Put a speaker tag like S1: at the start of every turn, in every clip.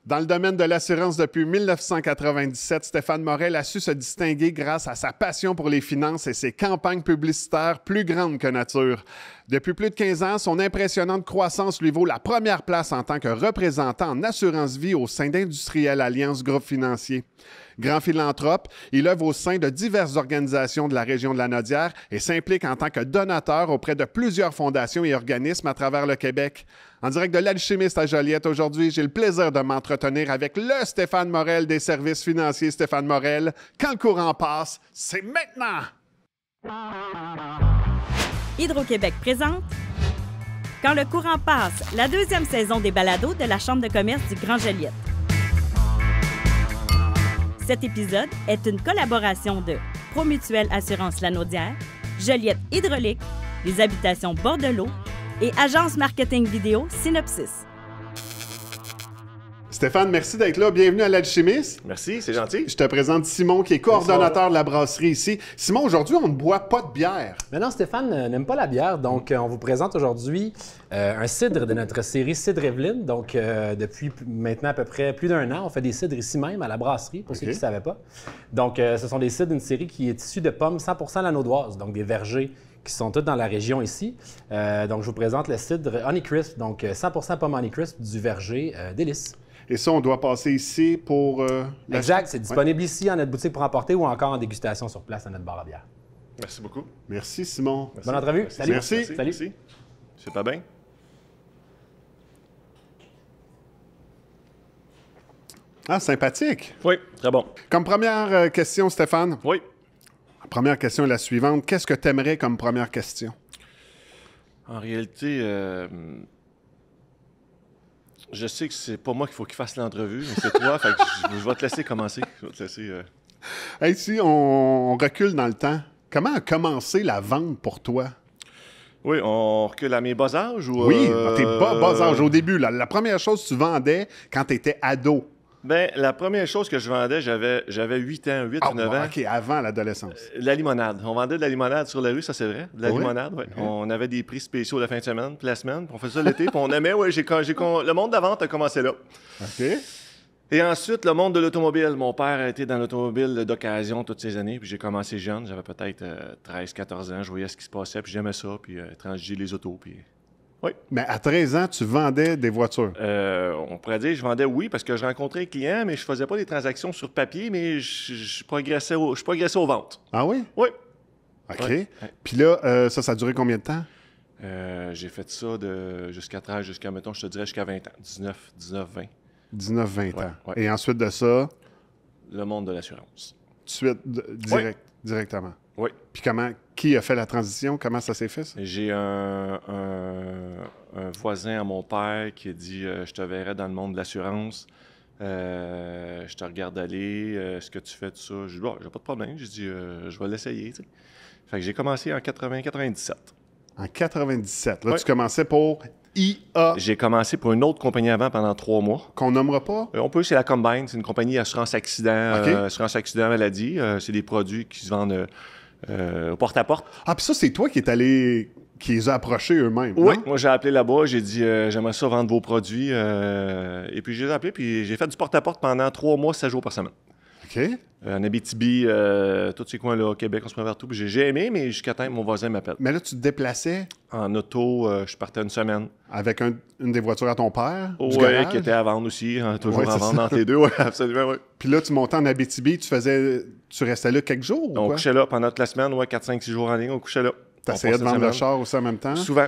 S1: Dans le domaine de l'assurance depuis 1997, Stéphane Morel a su se distinguer grâce à sa passion pour les finances et ses campagnes publicitaires plus grandes que nature. Depuis plus de 15 ans, son impressionnante croissance lui vaut la première place en tant que représentant en assurance vie au sein d'Industriel Alliance Groupe Financier. Grand philanthrope, il œuvre au sein de diverses organisations de la région de la Naudière et s'implique en tant que donateur auprès de plusieurs fondations et organismes à travers le Québec. En direct de l'Alchimiste à Joliette, aujourd'hui, j'ai le plaisir de m'entretenir avec le Stéphane Morel des services financiers. Stéphane Morel, quand le courant passe, c'est maintenant!
S2: Hydro-Québec présente Quand le courant passe, la deuxième saison des balados de la Chambre de commerce du Grand Joliette. Cet épisode est une collaboration de Promutuelle Assurance Lanaudière, Joliette Hydraulique, les habitations Bordelot et Agence Marketing Vidéo Synopsis.
S1: Stéphane, merci d'être là. Bienvenue à l'Alchimiste.
S3: Merci, c'est gentil.
S1: Je te présente Simon, qui est coordonnateur de la brasserie ici. Simon, aujourd'hui, on ne boit pas de bière.
S4: Mais non, Stéphane n'aime pas la bière, donc on vous présente aujourd'hui un cidre de notre série Cidre Evelyne. Donc, depuis maintenant à peu près plus d'un an, on fait des cidres ici même à la brasserie, pour ceux qui ne savaient pas. Donc, ce sont des cidres d'une série qui est issue de pommes 100% lanaudoises, donc des vergers qui sont toutes dans la région ici. Donc, je vous présente le cidre Honeycrisp, donc 100% pomme Honeycrisp du verger Délice.
S1: Et ça, on doit passer ici pour...
S4: Exact, c'est disponible ici en notre boutique pour emporter ou encore en dégustation sur place à notre bar à bière.
S3: Merci beaucoup.
S1: Merci, Simon.
S3: Merci.
S4: Bonne entrevue.
S3: Merci.
S4: Salut.
S1: Merci.
S4: Salut.
S3: Merci. C'est pas bien?
S1: Ah, sympathique.
S3: Oui, très bon.
S1: Comme première question, Stéphane,
S3: Oui.
S1: la première question est la suivante. Qu'est-ce que tu aimerais comme première question?
S3: En réalité, je sais que c'est pas moi qu'il faut qu'il fasse l'entrevue, mais c'est toi, fait que je vais te laisser commencer. Je vais te laisser...
S1: Hey, si on recule dans le temps, comment a commencé la vente pour toi?
S3: Oui, on recule à mes bas âges ou...
S1: Oui, à tes bas âges, au début. La première chose que tu vendais quand tu étais ado.
S3: Bien, la première chose que je vendais, j'avais 8 ans, 8 ou 9 ans.
S1: OK, avant l'adolescence.
S3: La limonade. On vendait de la limonade sur la rue, ça c'est vrai. De la
S1: Oui?
S3: limonade, oui. On avait des prix spéciaux la fin de semaine, puis la semaine. Puis on faisait ça l'été, puis on aimait, oui. Le monde de la vente a commencé là.
S1: OK.
S3: Et ensuite, le monde de l'automobile. Mon père a été dans l'automobile d'occasion toutes ces années, puis j'ai commencé jeune. J'avais peut-être 13-14 ans. Je voyais ce qui se passait, puis j'aimais ça, puis transiger les autos, puis... Oui.
S1: Mais à 13 ans, tu vendais des voitures.
S3: On pourrait dire que je vendais, oui, parce que je rencontrais les clients, mais je faisais pas des transactions sur papier, mais je progressais aux ventes.
S1: Ah oui?
S3: Oui.
S1: OK.
S3: Ouais.
S1: Puis là, ça a duré combien de temps?
S3: J'ai fait ça jusqu'à 13, mettons, je te dirais jusqu'à 20 ans. 19, 20.
S1: 19-20 ans.
S3: Ouais.
S1: Et ensuite de ça,
S3: Le monde de l'assurance.
S1: tout de suite, directement.
S3: Oui.
S1: Puis qui a fait la transition? Comment ça s'est fait, ça?
S3: J'ai un voisin à mon père qui a dit je te verrai dans le monde de l'assurance. Je te regarde aller. Ce que tu fais, tout ça. Je dis, j'ai pas de problème. J'ai dit, je vais l'essayer. Tu sais. Fait que j'ai commencé en 97.
S1: En 97. Là,
S3: Ouais.
S1: tu commençais pour IA,
S3: J'ai commencé pour une autre compagnie avant pendant 3 mois.
S1: qu'on nommera pas.
S3: On peut, c'est la Combine. C'est une compagnie assurance accident,
S1: OK.
S3: assurance accident maladie. C'est des produits qui se vendent au porte-à-porte.
S1: Ah, puis ça, c'est toi qui les a approchés eux-mêmes,
S3: Oui,
S1: non?
S3: moi j'ai appelé là-bas, j'ai dit j'aimerais ça vendre vos produits. Et puis je les ai appelés, puis j'ai fait du porte-à-porte pendant 3 mois, 7 jours par semaine.
S1: OK.
S3: En Abitibi, tous ces coins-là, au Québec, on se prend partout. Puis j'ai aimé, mais jusqu'à temps que mon voisin m'appelle.
S1: Mais là, tu te déplaçais
S3: En auto, je partais une semaine.
S1: avec une des voitures à ton père, du
S3: Oui,
S1: garage.
S3: qui était à vendre aussi, toujours
S1: Ouais,
S3: à
S1: c'est
S3: vendre
S1: ça.
S3: entre les deux, oui, absolument, oui.
S1: Puis là, tu montais en Abitibi, tu restais là quelques jours ou
S3: On
S1: quoi?
S3: couchait là pendant toute la semaine, ouais, 4, 5, 6 jours en ligne, on couchait là.
S1: T'essayais de vendre le char aussi en même temps?
S3: Souvent.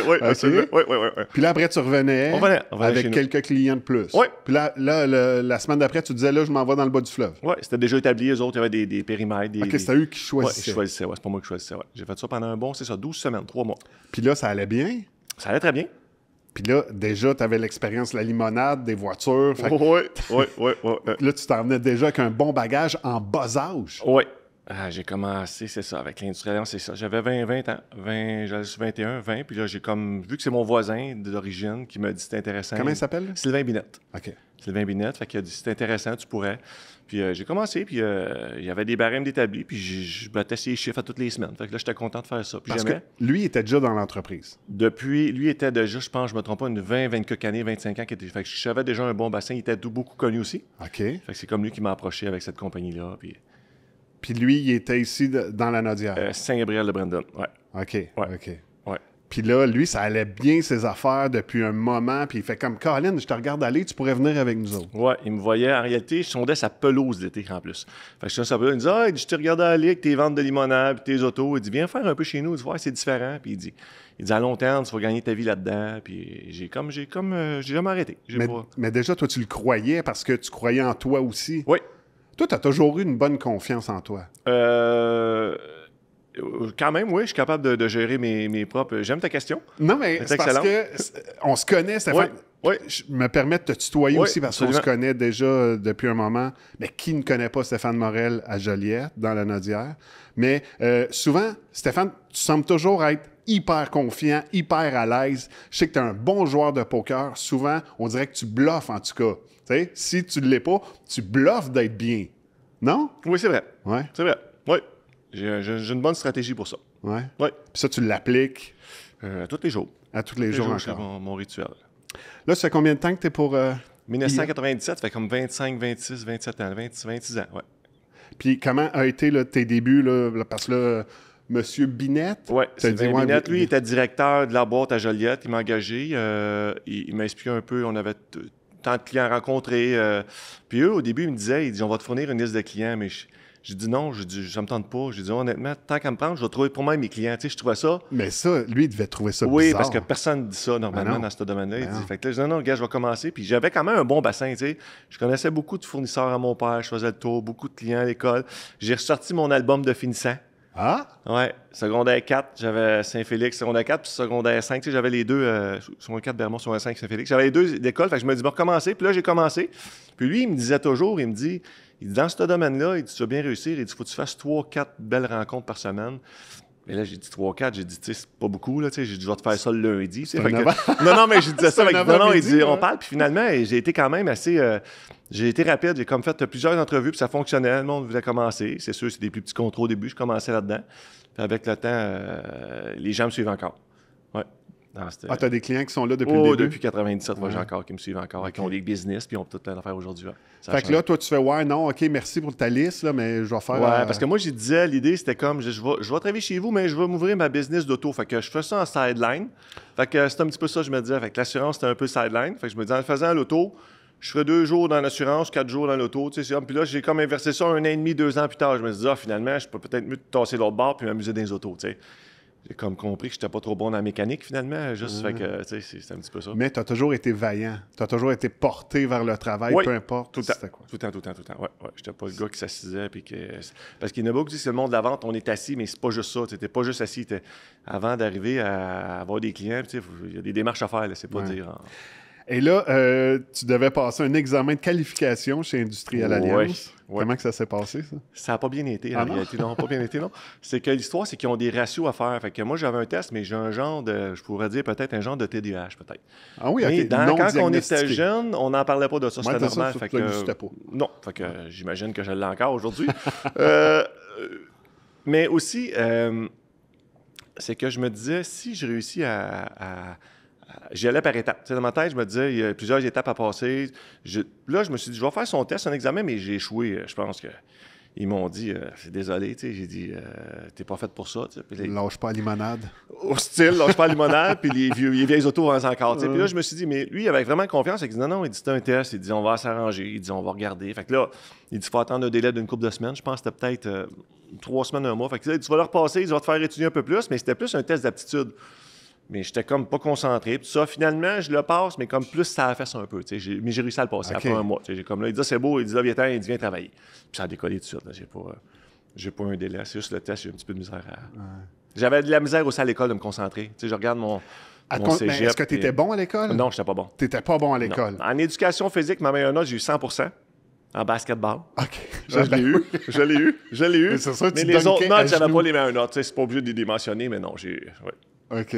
S3: Oui, absolument. Oui.
S1: Puis là, après, tu revenais,
S3: On revenait chez
S1: avec
S3: nous.
S1: quelques clients de plus.
S3: Oui.
S1: Puis là, la semaine d'après, tu disais, là, je m'en vais dans le bas du fleuve.
S3: Oui, c'était déjà établi, eux autres, il y avait des périmètres.
S1: OK, c'était eux qui
S3: Ouais,
S1: choisissaient.
S3: je choisissais, ouais, c'est pas moi qui choisissais, ouais. J'ai fait ça pendant 12 semaines, 3 mois.
S1: Puis là, ça allait bien.
S3: Ça allait très bien.
S1: Puis là, déjà, tu avais l'expérience de la limonade, des voitures. Fait que
S3: Oui.
S1: là, tu t'en venais déjà avec un bon bagage en bas âge.
S3: Oui. J'ai commencé, c'est ça, avec l'Industrial, c'est ça. J'avais 20 ans, j'avais 21, 20, puis là, j'ai comme, vu que c'est mon voisin d'origine qui m'a dit c'est intéressant.
S1: Comment il s'appelle?
S3: Sylvain Binette.
S1: OK.
S3: Sylvain Binette, fait qu'il a dit c'est intéressant, tu pourrais. Puis j'ai commencé, puis il y avait des barèmes d'établis, puis je battais ses chiffres à toutes les semaines. Fait que là, j'étais content de faire ça. Puis
S1: Parce que lui, il était déjà dans l'entreprise.
S3: lui était déjà, je pense, je me trompe pas, une 20 quelques années, 25 ans. Fait que je savais déjà un bon bassin. Il était beaucoup connu aussi.
S1: OK.
S3: Fait que c'est comme lui qui m'a approché avec cette compagnie-là.
S1: Puis lui, il était ici dans la Naudière.
S3: Saint-Gabriel de Brandon, ouais.
S1: OK,
S3: Ouais.
S1: OK.
S3: Ouais.
S1: Puis là, lui, ça allait bien ses affaires depuis un moment. Puis il fait comme, Colin, je te regarde aller, tu pourrais venir avec nous autres.
S3: Ouais, il me voyait. En réalité, je sondais sa pelouse d'été en plus. Fait que je sondais sa pelouse. Il me dit, je te regardais aller avec tes ventes de limonade puis tes autos. Il dit, viens faire un peu chez nous. Tu vois, c'est différent. Puis il dit, à long terme, tu vas gagner ta vie là-dedans. Puis j'ai jamais arrêté.
S1: Mais déjà, toi, tu le croyais parce que tu croyais en toi aussi.
S3: Oui.
S1: Toi, tu as toujours eu une bonne confiance en toi.
S3: Quand même, oui, je suis capable de gérer mes propres... J'aime ta question.
S1: Non, mais c'est parce qu'on se connaît, Stéphane.
S3: Oui.
S1: Je me permets de te tutoyer aussi parce qu'on se connaît déjà depuis un moment. Mais qui ne connaît pas Stéphane Morel à Joliette, dans la Naudière? Mais souvent, Stéphane, tu sembles toujours être hyper confiant, hyper à l'aise. Je sais que tu es un bon joueur de poker. Souvent, on dirait que tu bluffes, en tout cas. T'sais, si tu ne l'es pas, tu bluffes d'être bien. Non?
S3: Oui, c'est vrai.
S1: Ouais.
S3: C'est vrai. Oui. J'ai une bonne stratégie pour ça.
S1: Ouais.
S3: Oui.
S1: Puis ça, tu l'appliques
S3: tous les jours.
S1: à tous les jours encore.
S3: C'est mon rituel.
S1: Là, ça fait combien de temps que tu es pour...
S3: 1997, ça fait comme 25, 26, 27 ans, 26 ans, ouais.
S1: Puis comment a été là, tes débuts, là, parce que là, M. Binette...
S3: Oui, Sylvain Binette, lui, il était directeur de la boîte à Joliette. Il m'a engagé. Il m'a expliqué un peu, on avait tant de clients rencontrés. Puis eux, au début, ils me disaient, on va te fournir une liste de clients, mais j'ai dit non, ça me tente pas. J'ai dit honnêtement, tant qu'à me prendre, je vais trouver pour moi mes clients. Tu sais, je trouvais ça.
S1: Mais ça, lui, il devait trouver ça bizarre.
S3: Oui, parce que personne ne dit ça normalement dans ce domaine-là. Il dit, fait que là, je dis non, gars, je vais commencer. Puis j'avais quand même un bon bassin, tu sais. Je connaissais beaucoup de fournisseurs à mon père, je faisais le tour, beaucoup de clients à l'école. J'ai ressorti mon album de finissant.
S1: Ah?
S3: Ouais, secondaire 4, j'avais Saint-Félix, secondaire 4, puis secondaire 5, tu sais, j'avais les deux, secondaire 4 Bermond, secondaire 5 Saint-Félix. J'avais les deux d'école, fait que je me dis, recommencer. Puis là, j'ai commencé. Puis lui, il me disait toujours, il dit, dans ce domaine-là, il dit, tu vas bien réussir, il dit, faut que tu fasses 3-4 belles rencontres par semaine. Et là, j'ai dit 3-4, j'ai dit, tu sais, c'est pas beaucoup, là, tu sais, j'ai dit, je vais te faire ça le lundi. Non, mais je disais ça avec non, il dit, on parle, puis finalement, j'ai été quand même assez, j'ai été rapide, j'ai comme fait plusieurs entrevues, puis ça fonctionnait, le monde voulait commencer. C'est sûr, c'est des plus petits contrats au début, je commençais là-dedans. Puis avec le temps, les gens me suivent encore. Ouais.
S1: Tu as des clients qui sont là depuis le début?
S3: Depuis 97, j'ai encore qui me suivent encore, qui ont des business, puis ils ont tout plein d'affaires aujourd'hui. Ouais.
S1: Fait que là, toi, tu fais, ouais, non, OK, merci pour ta liste, là, mais je vais faire...
S3: Ouais, parce que moi, je disais, l'idée, c'était comme, je vais travailler chez vous, mais je vais m'ouvrir ma business d'auto. Fait que je fais ça en sideline. Fait que c'est un petit peu ça, je me disais. Fait que l'assurance, c'était un peu sideline. Fait que je me disais, en le faisant l'auto, je ferais 2 jours dans l'assurance, 4 jours dans l'auto. Tu sais, puis là, j'ai comme inversé ça 1 an et demi, 2 ans plus tard. Je me disais, finalement, je peux peut-être mieux tasser l'autre bord puis m'amuser dans les autos, tu sais. J'ai comme compris que j'étais pas trop bon dans la mécanique, finalement. Juste, fait que, tu sais, c'est un petit peu ça.
S1: Mais tu as toujours été vaillant. Tu as toujours été porté vers le travail, peu importe.
S3: Tout le temps. Ouais. J'étais pas le gars qui s'assisait. Parce qu'il y en a beaucoup qui disent que c'est le monde de la vente, on est assis, mais c'est pas juste ça. Tu n'étais pas juste assis. Avant d'arriver à avoir des clients, il y a des démarches à faire, là, c'est pas dire.
S1: Et là, tu devais passer un examen de qualification chez Industrial Alliance. Comment que ça s'est passé, ça?
S3: Ça n'a pas bien été, en réalité. Non, pas bien été, non. C'est que l'histoire, c'est qu'ils ont des ratios à faire. Fait que moi, j'avais un test, mais j'ai un genre de, je pourrais dire peut-être un genre de TDAH, peut-être.
S1: Ah oui,
S3: mais
S1: OK.
S3: quand on était jeune, on n'en parlait pas de ça. C'était normal.
S1: Ça n'existait pas.
S3: Non. Fait que j'imagine que je l'ai encore aujourd'hui. Mais aussi, c'est que je me disais, si je réussis j'y allais par étapes. Dans ma tête, je me disais, il y a plusieurs étapes à passer. Là, je me suis dit, je vais faire son test, un examen, mais j'ai échoué. Je pense qu'ils m'ont dit, désolé, j'ai dit, t'es pas fait pour ça.
S1: Lâche pas la limonade.
S3: Au style, lâche pas la limonade, puis les vieilles autos avancent encore. Puis là, je me suis dit, mais lui, il avait vraiment confiance. Il dit, non, il dit, c'est un test. Il dit, on va s'arranger. Il dit, on va regarder. Fait que là, il dit, il faut attendre un délai d'une couple de semaines. Je pense que c'était peut-être 3 semaines, 1 mois. Fait que là, tu vas le repasser, il va te faire étudier un peu plus, mais c'était plus un test d'aptitude. Mais j'étais comme pas concentré. Puis ça, finalement, je le passe, mais comme plus ça a fait ça un peu. Mais j'ai réussi à le passer après 1 mois. J'ai comme là, il dit, c'est beau, il dit, là, viens, il dit, viens travailler. Puis ça a décollé tout de suite. Là. J'ai pas un délai. C'est juste le test, j'ai un petit peu de misère à. J'avais de la misère aussi à l'école de me concentrer. Je regarde mon cégep.
S1: Est-ce que tu étais bon à l'école?
S3: Non, je n'étais pas bon.
S1: Tu n'étais pas bon à l'école?
S3: En éducation physique, ma meilleure note, j'ai eu 100%. En basketball.
S1: OK.
S3: Ça, je l'ai eu. Je l'ai eu.
S1: Mais c'est ça, tu
S3: mais les
S1: dunkais
S3: autres
S1: à
S3: notes, j'avais
S1: genoux.
S3: pas les meilleures notes. C'est pas obligé de les mentionner, mais non, j'ai... Ouais.
S1: OK.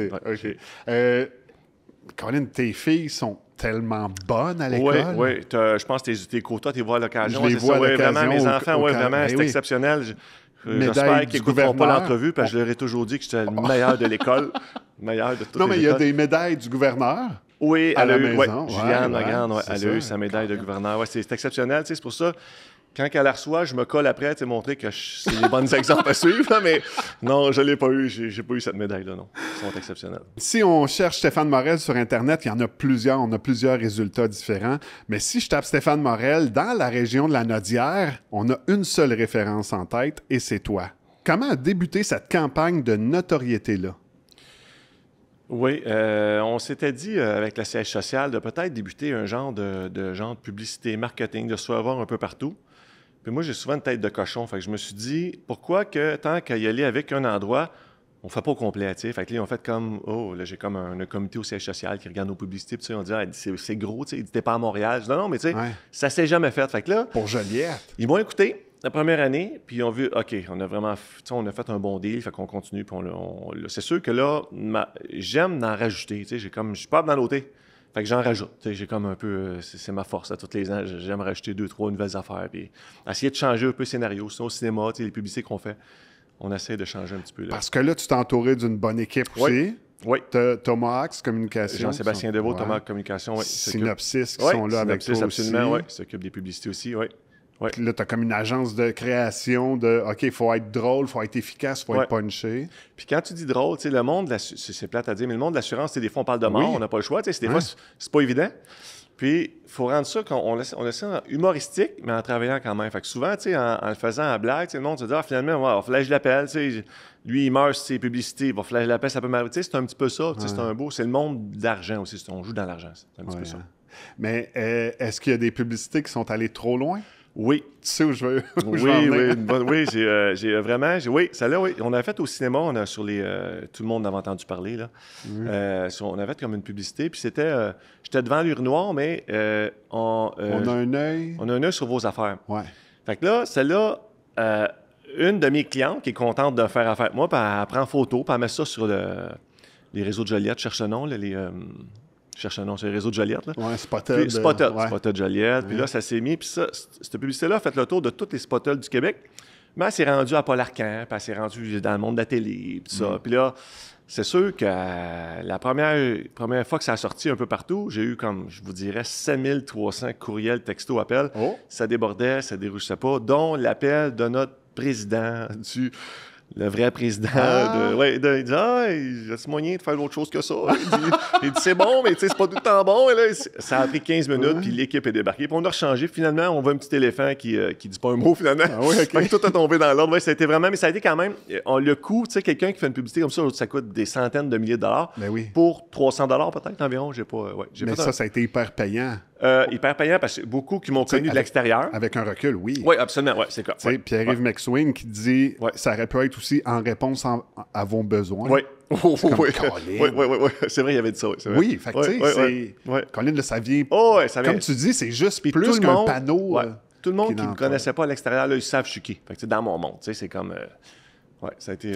S1: Colin, tes filles sont tellement bonnes à l'école.
S3: Oui. Je pense que tes quotas, tu les vois à l'occasion.
S1: Je les vois à l'occasion.
S3: Vraiment, mes enfants, vraiment,
S1: Ben
S3: c'est
S1: oui.
S3: exceptionnel.
S1: Médaille
S3: J'espère
S1: du
S3: qu'ils n'écouteront pas
S1: gouverneur.
S3: l'entrevue, parce que je leur ai toujours dit que j'étais le meilleur de l'école. Le meilleur de toutes
S1: Non, mais
S3: les
S1: il y a
S3: écoles.
S1: des médailles du gouverneur.
S3: Oui,
S1: à
S3: elle
S1: la
S3: a eu,
S1: maison.
S3: Juliane, la
S1: Ouais,
S3: grande,
S1: c'est
S3: elle
S1: ça.
S3: a eu sa médaille de gouverneur. Ouais, c'est exceptionnel, c'est pour ça. Quand elle la reçoit, je me colle après, montrer que c'est les bons exemples à suivre, là, mais non, je ne l'ai pas eu, j'ai pas eu cette médaille-là, non. Ils sont exceptionnels.
S1: Si on cherche Stéphane Morel sur Internet, il y en a plusieurs, on a plusieurs résultats différents. Mais si je tape Stéphane Morel dans la région de la Nodière, on a une seule référence en tête et c'est toi. Comment a débuté cette campagne de notoriété-là?
S3: Oui, on s'était dit avec le siège social de peut-être débuter un genre de publicité, marketing, de se faire voir un peu partout. Puis moi, j'ai souvent une tête de cochon. Fait que je me suis dit, pourquoi que tant qu'à y aller avec un endroit, on ne fait pas au complet, tu sais. Fait que là, on fait comme, là, j'ai comme un comité au siège social qui regarde nos publicités, puis on dit, c'est gros, tu sais, t'es pas à Montréal. Je dis, non, mais tu sais, ça s'est jamais fait. Fait que là,
S1: Pour Joliette.
S3: ils m'ont écouté la première année, puis ils ont vu, OK, on a vraiment, on a fait un bon deal, fait qu'on continue, puis c'est sûr que là, j'aime en rajouter, tu sais, je suis pas dans l'auté. Fait que j'en rajoute. J'ai comme un peu... C'est ma force. À tous les ans, j'aime rajouter 2-3 nouvelles affaires. Puis essayer de changer un peu le scénario. Sinon, au cinéma, les publicités qu'on fait, on essaie de changer un petit peu. Là.
S1: Parce que là, tu t'es entouré d'une bonne équipe aussi.
S3: Oui.
S1: Thomas Axe, Communication.
S3: Jean-Sébastien Deveau, Thomas Communication. Oui.
S1: Synopsis, qui sont là avec toi
S3: absolument,
S1: aussi.
S3: oui. Qui s'occupe des publicités aussi, oui. Ouais.
S1: Puis là, tu as comme une agence de création de OK, il faut être drôle, il faut être efficace, il faut être punché.
S3: Puis quand tu dis drôle, tu sais, le monde, c'est plate à dire, mais le monde de l'assurance, des fois, on parle de mort, on n'a pas le choix. Des fois, c'est pas évident. Puis, il faut rendre ça, on laisse ça humoristique, mais en travaillant quand même. Fait que souvent, tu sais, en le faisant en blague, le monde se dit, finalement, il va falloir que je l'appelle. Lui, il meurt sur ses publicités, il va falloir que je l'appelle, ça peut m'arriver. Tu sais, c'est un petit peu ça. C'est le monde d'argent aussi. On joue dans l'argent. C'est un petit peu ça.
S1: Mais est-ce qu'il y a des publicités qui sont allées trop loin?
S3: Oui.
S1: Tu sais où je veux
S3: Oui, j'ai vraiment... Oui, celle-là, oui. On a fait au cinéma, on a sur les... tout le monde en avait entendu parler, là. On a fait comme une publicité, puis c'était... j'étais devant l'urinoir, mais... on
S1: a un œil.
S3: On a un œil sur vos affaires.
S1: Ouais.
S3: Fait que là, celle-là, une de mes clientes qui est contente de faire affaire avec moi, puis elle prend photo, puis elle met ça sur les réseaux de Joliette, cherche ce nom, là, cherche un nom, c'est le réseau de Joliette. Là.
S1: Oui, Spotted.
S3: Spotted Joliette. Puis là, ça s'est mis. Puis ça, cette publicité-là a fait le tour de tous les Spotted du Québec. Mais elle s'est rendue à Paul Arcand, puis elle s'est rendue dans le monde de la télé, puis ça. Puis là, c'est sûr que la première fois que ça a sorti un peu partout, j'ai eu comme, je vous dirais, 7300 courriels, textos, appels.
S1: Oh.
S3: Ça débordait, ça dérougissait pas, dont l'appel de notre président le vrai président il dit « y a-t-il moyen de faire autre chose que ça? » Il dit « c'est bon, mais c'est pas tout le temps bon. » Et là, ça a pris 15 minutes, puis l'équipe est débarquée. Puis on a rechangé. Finalement, on voit un petit éléphant qui dit pas un mot, finalement.
S1: Ah oui, OK.
S3: Fait que tout a tombé dans l'ordre. Ouais, ça a été vraiment... Mais ça a été quand même... le coût, tu sais, quelqu'un qui fait une publicité comme ça coûte des centaines de milliers de dollars.
S1: Ben oui.
S3: Pour 300 peut-être environ.
S1: Mais ça a été hyper payant.
S3: Hyper payant parce que beaucoup qui m'ont connu de l'extérieur.
S1: Avec un recul, oui.
S3: Oui, absolument. Ouais, c'est quoi.
S1: Pierre-Yves McSween qui dit ça aurait pu être aussi en réponse à vos besoins.
S3: Oui.
S1: Oui.
S3: C'est vrai, il y avait dit ça.
S1: Oui, fait que tu sais, Colin, ça vient. Comme tu dis, c'est juste
S3: puis
S1: plus qu'un panneau.
S3: Tout le monde qui ne me connaissait pas à l'extérieur, là, ils savent je suis qui. Fait que dans mon monde, c'est comme. Ça a été.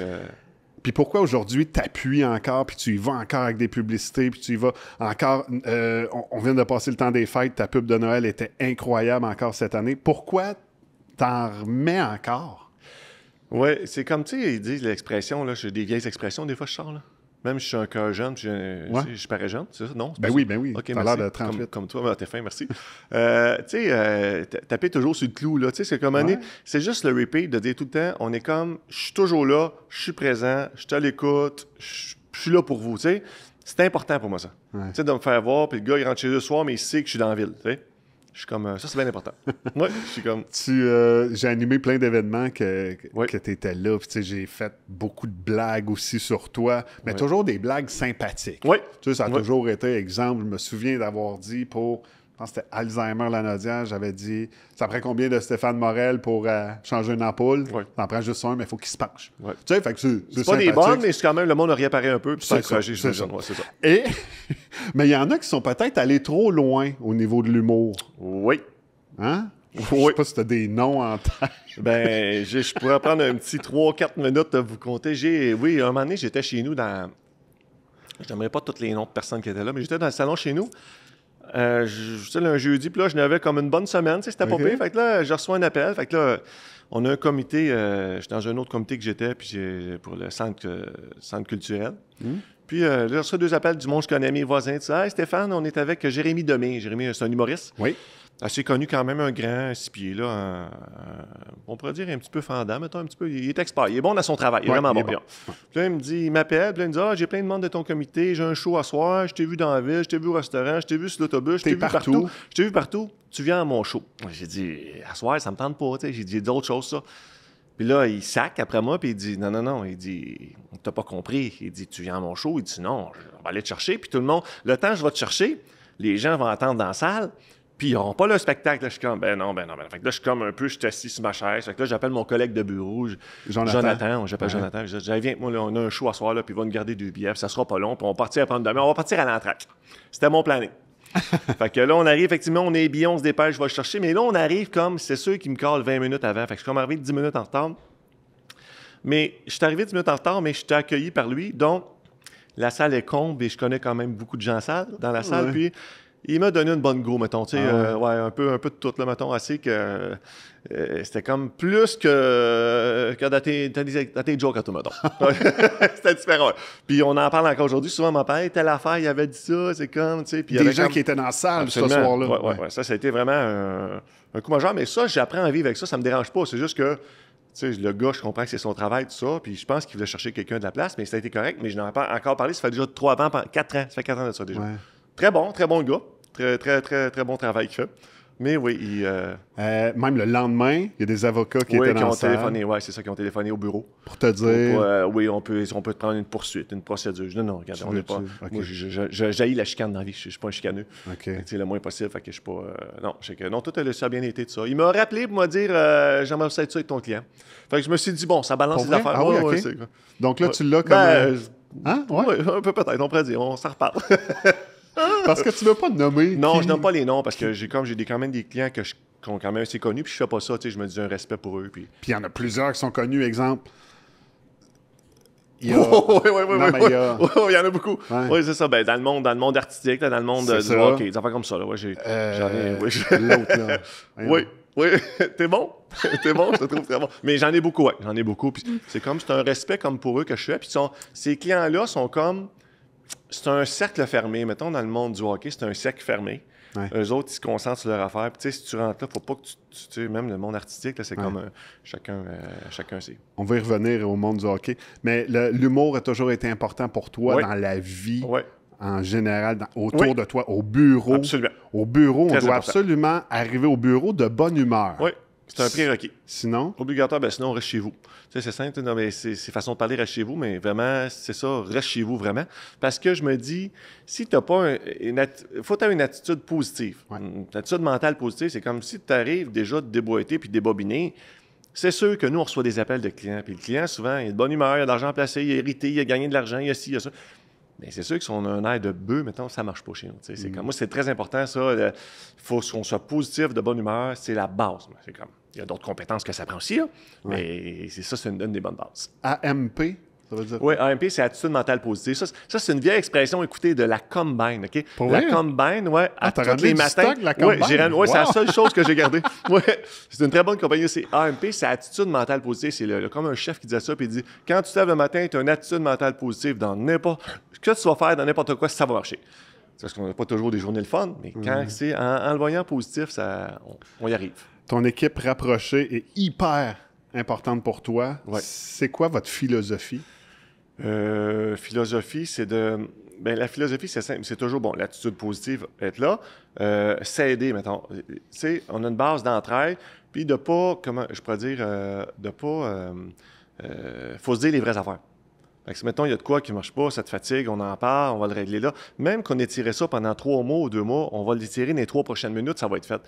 S1: Puis pourquoi aujourd'hui tu appuies encore, puis tu y vas encore avec des publicités, puis tu y vas encore... on vient de passer le temps des fêtes, ta pub de Noël était incroyable encore cette année. Pourquoi t'en remets encore?
S3: Oui, c'est comme, tu sais, ils disent l'expression, là, j'ai des vieilles expressions, des fois je sors, là. Même si je suis un cœur jeune, je parais jeune, c'est ça? Non?
S1: Ben oui.
S3: Okay,
S1: t'as l'air de 38.
S3: Comme toi, t'es fin, merci. Tu sais, taper toujours sur le clou, là. Tu sais, c'est comme c'est juste le repeat de dire tout le temps, on est comme, je suis toujours là, je suis présent, je suis à l'écoute, je suis là pour vous, tu sais. C'est important pour moi, ça. Tu sais, de me faire voir, puis le gars, il rentre chez eux le soir, mais il sait que je suis dans la ville, tu sais. Je suis comme... ça, c'est bien important. Oui, je suis comme...
S1: J'ai animé plein d'événements que tu étais là. Puis, tu sais, j'ai fait beaucoup de blagues aussi sur toi, mais toujours des blagues sympathiques.
S3: Oui.
S1: Tu sais, ça a toujours été, exemple, je me souviens d'avoir dit pour... Je pense que c'était Alzheimer la Nodière, j'avais dit ça prend combien de Stéphane Morel pour changer une ampoule? T'en prends juste un, mais il faut qu'il se penche. Tu sais, fait que c'est
S3: pas des bonnes, mais c'est quand même le monde a réapparu un peu, puis c'est encouragé, c'est ça.
S1: Et, mais il y en a qui sont peut-être allés trop loin au niveau de l'humour.
S3: Oui.
S1: Hein? Je sais pas si tu as des noms en tête.
S3: Ben, je pourrais prendre un petit 3-4 minutes à vous compter. Oui, un moment donné, j'étais chez nous dans... Je n'aimerais pas tous les noms de personnes qui étaient là, mais j'étais dans le salon chez nous. J'étais là un jeudi, puis là, je n'avais comme une bonne semaine, c'était pas pire. Fait que là, je reçois un appel. Fait que là, on a un comité, j'étais dans un autre comité que j'étais, puis pour le centre culturel. Puis là, je reçois 2 appels du monde, je connais mes voisins. Tu sais, hey, Stéphane, on est avec Jérémy Demé. Jérémy, c'est un humoriste.
S1: Oui.
S3: Assez connu quand même, un grand 6 pieds, là. On pourrait dire un petit peu fendant, mettons un petit peu. Il est expert, il est bon dans son travail, il est vraiment bon. Puis là, il m'appelle, puis là, il me dit j'ai plein de monde de ton comité, j'ai un show à soir, je t'ai vu dans la ville, je t'ai vu au restaurant, je t'ai vu sur l'autobus, je t'ai vu partout. Je t'ai vu partout, tu viens à mon show. J'ai dit à soir, ça me tente pas, tu sais. J'ai dit d'autres choses, ça. Puis là, il sac après moi, puis il dit non. Il dit t'as pas compris. Il dit tu viens à mon show. Il dit non, on va aller te chercher. Puis tout le monde, le temps je vais te chercher, les gens vont attendre dans la salle. Puis ils n'auront pas le spectacle. Là, je suis comme, ben non. Fait que là, je suis comme un peu, je suis assis sur ma chaise. Fait que là, j'appelle mon collègue de bureau, Jonathan. J'appelle Jonathan. Je dis, viens, moi, là, on a un show à soir, là, puis il va nous garder 2 billets, puis ça sera pas long, puis on va partir à prendre demain. On va partir à l'entraque. C'était mon planning. Fait que là, on arrive, effectivement, on est billets, on se dépêche, je vais le chercher. Mais là, on arrive comme, c'est ceux qui me calent 20 minutes avant. Fait que je suis comme arrivé 10 minutes en retard. Mais je suis arrivé 10 minutes en retard, mais je suis accueilli par lui. Donc, la salle est comble et je connais quand même beaucoup de gens dans la salle. Puis, il m'a donné une bonne go, mettons, tu sais, un peu de tout, là, mettons, assez que c'était comme plus que dans tes jokes à tout, mettons. C'était différent, ouais. Puis on en parle encore aujourd'hui, souvent, mon père, telle affaire, il avait dit ça, c'est comme, tu sais. Puis
S1: des gens qui étaient dans la salle
S3: absolument,
S1: ce soir-là.
S3: Ouais. Ça a été vraiment un coup majeur, mais ça, j'apprends à vivre avec ça, ça me dérange pas, c'est juste que, tu sais, le gars, je comprends que c'est son travail, tout ça, puis je pense qu'il voulait chercher quelqu'un de la place, mais ça a été correct, mais je n'en ai pas encore parlé, ça fait déjà 4 ans, ça fait 4 ans de ça déjà.
S1: Ouais.
S3: Très bon gars. Très bon travail qu'il fait. Mais oui,
S1: même le lendemain, il y a des avocats qui étaient dans la salle.
S3: Téléphoné, oui, c'est ça, qui ont téléphoné au bureau.
S1: Pour te dire...
S3: oui, on peut te prendre une poursuite, une procédure. Non, regarde, on n'est pas... Okay. Moi, j'haïs la chicane dans la vie. Je ne suis pas un chicaneux.
S1: Okay.
S3: C'est le moins possible, fait que je suis pas... non, je sais que... Non, tout ça a bien été, tout ça. Il m'a rappelé pour me dire, j'aimerais ça être ça avec ton client. Fait que je me suis dit, bon, ça balance les affaires.
S1: Ah oui, OK. Donc là, tu l'as comme...
S3: hein? Oui, un peu peut-être, on pourrait dire. On s'en reparle.
S1: Parce que tu veux pas nommer.
S3: Non, je nomme pas les noms parce que j'ai quand même des clients qui sont quand même assez connus, puis je fais pas ça, tu sais, je me dis un respect pour eux. Puis
S1: il y en a plusieurs qui sont connus, exemple.
S3: Oui, il y en a beaucoup.
S1: Ouais.
S3: Oui, c'est ça. Ben, dans le monde artistique, dans le monde du hockey, des affaires comme ça. Là. Ouais, j'en ai.
S1: L'autre, là.
S3: Oui. T'es bon, je te trouve très bon. Mais j'en ai beaucoup, j'en ai beaucoup. Puis c'est un respect comme pour eux que je fais. Puis ces clients-là sont comme... C'est un cercle fermé. Mettons, dans le monde du hockey, c'est un cercle fermé. Ouais. Eux autres, ils se concentrent sur leur affaire. Puis, tu sais, si tu rentres là, faut pas que tu sais, même le monde artistique, là, c'est comme chacun sait.
S1: On va y revenir au monde du hockey. Mais l'humour a toujours été important pour toi dans la vie. En général, autour de toi, au bureau.
S3: Absolument.
S1: Au bureau,
S3: très
S1: on doit
S3: important.
S1: Absolument arriver au bureau de bonne humeur.
S3: Oui, c'est un prérequis.
S1: Sinon?
S3: Obligatoire, sinon, on reste chez vous. Tu sais, c'est simple, non, mais c'est façon de parler, reste chez vous, mais vraiment, c'est ça, reste chez vous, vraiment. Parce que je me dis, si tu n'as pas faut avoir une attitude positive.
S1: Ouais.
S3: Une attitude mentale positive, c'est comme si tu arrives déjà de déboîter puis de débobiner. C'est sûr que nous, on reçoit des appels de clients. Puis le client, souvent, il est de bonne humeur, il a de l'argent placé, il est hérité, il a gagné de l'argent, il a ci, il a ça. Mais c'est sûr que si on a un air de bœuf, mettons, ça ne marche pas chez nous. C'est comme, moi, c'est très important, ça. Il faut qu'on soit positif, de bonne humeur, c'est la base. C'est comme, il y a d'autres compétences que ça prend aussi, là, mais c'est une des bonnes bases.
S1: AMP, ça veut dire?
S3: Oui, AMP, c'est attitude mentale positive. Ça c'est une vieille expression, écoutez, de la Combine, OK?
S1: Pour
S3: la
S1: vrai?
S3: Combine, à tous les matins.
S1: Stock, la Combine?
S3: Oui, c'est la seule chose que j'ai gardée. C'est une très bonne compagnie. C'est AMP, c'est attitude mentale positive. C'est comme un chef qui disait ça, puis il dit, quand tu te lèves le matin, tu as une attitude mentale positive dans n'importe... Que tu vas faire dans n'importe quoi, ça va marcher. C'est parce qu'on n'a pas toujours des journées le fun, mais quand c'est en le voyant positif, on y arrive.
S1: Ton équipe rapprochée est hyper importante pour toi.
S3: Ouais.
S1: C'est quoi votre philosophie?
S3: Philosophie, c'est de... Bien, la philosophie, c'est simple. C'est toujours, bon, l'attitude positive, être là. S'aider, mettons. Tu sais, on a une base d'entraide, puis de pas, comment je pourrais dire, de pas... faut se dire les vraies affaires. Fait que si, mettons, il y a de quoi qui ne marche pas, ça te fatigue, on en parle, on va le régler là. Même qu'on ait tiré ça pendant 3 mois ou 2 mois, on va l'étirer dans les 3 prochaines minutes, ça va être fait.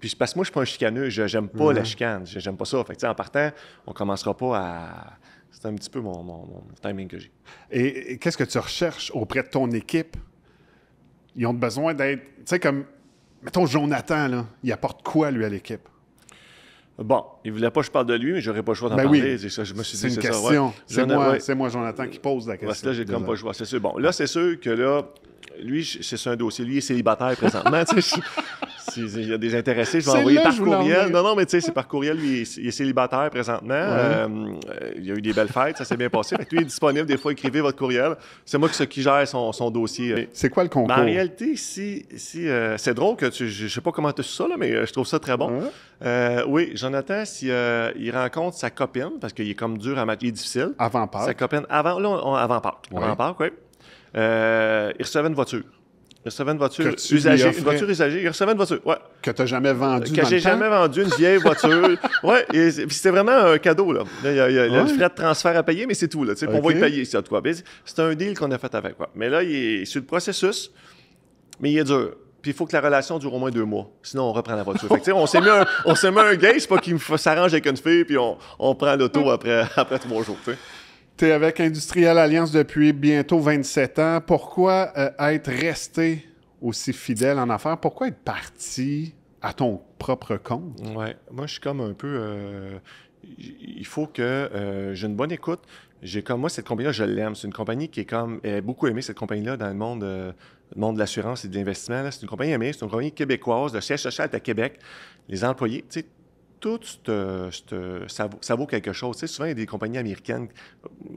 S3: Puis parce que moi, je ne suis pas un chicaneux, j'aime pas la chicane, j'aime pas ça. Fait que, en partant, on ne commencera pas à... C'est un petit peu mon timing que j'ai.
S1: Et qu'est-ce que tu recherches auprès de ton équipe? Ils ont besoin d'être... Tu sais, comme... Mettons, Jonathan, là, il apporte quoi, lui, à l'équipe?
S3: Bon, il voulait pas que je parle de lui, mais j'aurais pas le choix d'en
S1: Ben
S3: parler.
S1: oui.
S3: Je me suis
S1: C'est
S3: dit,
S1: une
S3: c'est
S1: question.
S3: ça. Ouais.
S1: C'est moi, Jonathan, qui pose la question.
S3: Parce que là, j'ai comme pas
S1: Désolé.
S3: le choix. C'est sûr. Bon, là, c'est sûr que là, lui, c'est un dossier. Lui, il est célibataire présentement. Tu sais, il y a des intéressés, je vais
S1: C'est
S3: envoyer
S1: là,
S3: par
S1: je voulais en
S3: courriel.
S1: venir.
S3: Non, mais tu sais, c'est par courriel. Lui, il est célibataire présentement. Il y a eu des belles fêtes, ça s'est bien passé. Fait que lui, il est disponible. Des fois, écrivez votre courriel. C'est moi qui gère son dossier.
S1: C'est quoi le concours?
S3: Mais en réalité, c'est drôle que je sais pas comment tu as su ça, là, mais je trouve ça très bon. Oui, Jonathan, il rencontre sa copine, parce qu'il est comme dur à matcher, il est difficile.
S1: Avant Pâques.
S3: Sa copine, avant Pâques.
S1: Ouais.
S3: Avant Pâques, oui. Il recevait une voiture. Il recevait une voiture
S1: Que tu lui
S3: usagée.
S1: offrais.
S3: Une voiture usagée. Il recevait une voiture, ouais.
S1: Que tu n'as jamais vendu
S3: Que
S1: dans
S3: j'ai
S1: le temps?
S3: jamais vendu, une vieille voiture. Ouais, et puis c'était vraiment un cadeau, là. Là, il y a le frais de transfert à payer, mais c'est tout, là. Tu sais, on va y payer, c'est quoi. C'est un deal qu'on a fait avec, quoi. Mais là, il est sur le processus, mais il est dur. Puis il faut que la relation dure au moins 2 mois. Sinon, on reprend la voiture. Fait que, tu sais, on s'est mis un gage, c'est pas qu'il s'arrange avec une fille, puis on prend l'auto après 3 jours, tu sais.
S1: Tu es avec Industriel Alliance depuis bientôt 27 ans. Pourquoi être resté aussi fidèle en affaires? Pourquoi être parti à ton propre compte?
S3: Ouais, moi, je suis comme un peu... il faut que j'ai une bonne écoute. Moi, cette compagnie-là, je l'aime. C'est une compagnie qui est comme... Elle est beaucoup aimée, cette compagnie-là, dans le monde de l'assurance et de l'investissement. Là. C'est une compagnie aimée, c'est une compagnie québécoise. Le siège social est à Québec. Les employés, tu sais, tout ça vaut quelque chose. Tu sais, souvent, il y a des compagnies américaines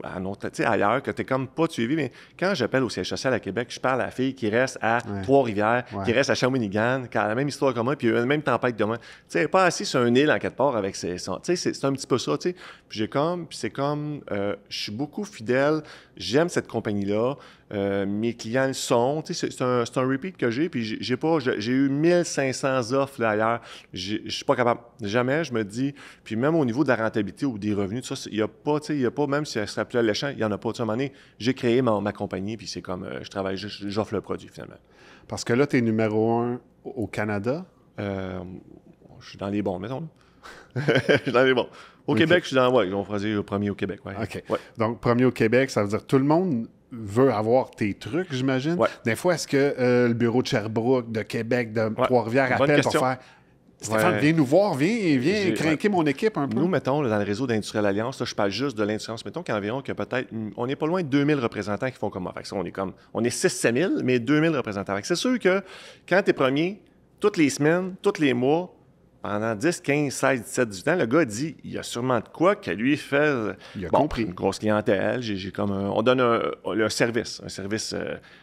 S3: ailleurs que tu n'es comme pas suivi. Mais quand j'appelle au siège social à Québec, je parle à la fille qui reste à Trois-Rivières, qui reste à Shawinigan, qui a la même histoire que moi, puis il y a la même tempête que moi. Tu sais, elle n'est pas assise sur une île en quelque part avec ses... Tu sais, c'est un petit peu ça, tu sais. Puis c'est comme... je suis beaucoup fidèle. J'aime cette compagnie-là. Mes clients le sont. Tu sais, c'est un repeat que j'ai. Puis j'ai eu 1500 offres là, ailleurs. Je suis pas capable. Jamais, je me dis. Puis même au niveau de la rentabilité ou des revenus, tout ça, il n'y a pas, même si elle serait plus alléchant, il n'y en a pas. Tu sais, à un moment donné, j'ai créé ma compagnie. Puis c'est comme, je travaille, j'offre le produit finalement.
S1: Parce que là, tu es numéro 1 au Canada.
S3: Je suis dans les bons, mettons. Je suis dans les bons. Au Québec, je suis dans... Oui, on va dire le premier au Québec. Ouais.
S1: OK.
S3: Ouais.
S1: Donc, premier au Québec, ça veut dire que tout le monde veut avoir tes trucs, j'imagine.
S3: Ouais.
S1: Des fois, est-ce que le bureau de Sherbrooke, de Québec, de Trois-Rivières
S3: Bonne
S1: appelle pour
S3: question.
S1: faire Stéphane, viens nous voir, viens craquer mon équipe un peu.
S3: Nous, mettons, là, dans le réseau d'Industriel Alliance, là, je parle juste de l'industrie. Mettons qu'environ, que peut-être, on n'est pas loin de 2000 représentants qui font comme moi. Fait que ça, on est 6-7 000, mais 2000 représentants. Fait que c'est sûr que quand tu es premier, toutes les semaines, tous les mois, pendant 10, 15, 16, 17, 18 ans, le gars dit il y a sûrement de quoi que lui fait.
S1: Il a compris.
S3: Une grosse clientèle. On donne un service. Un service.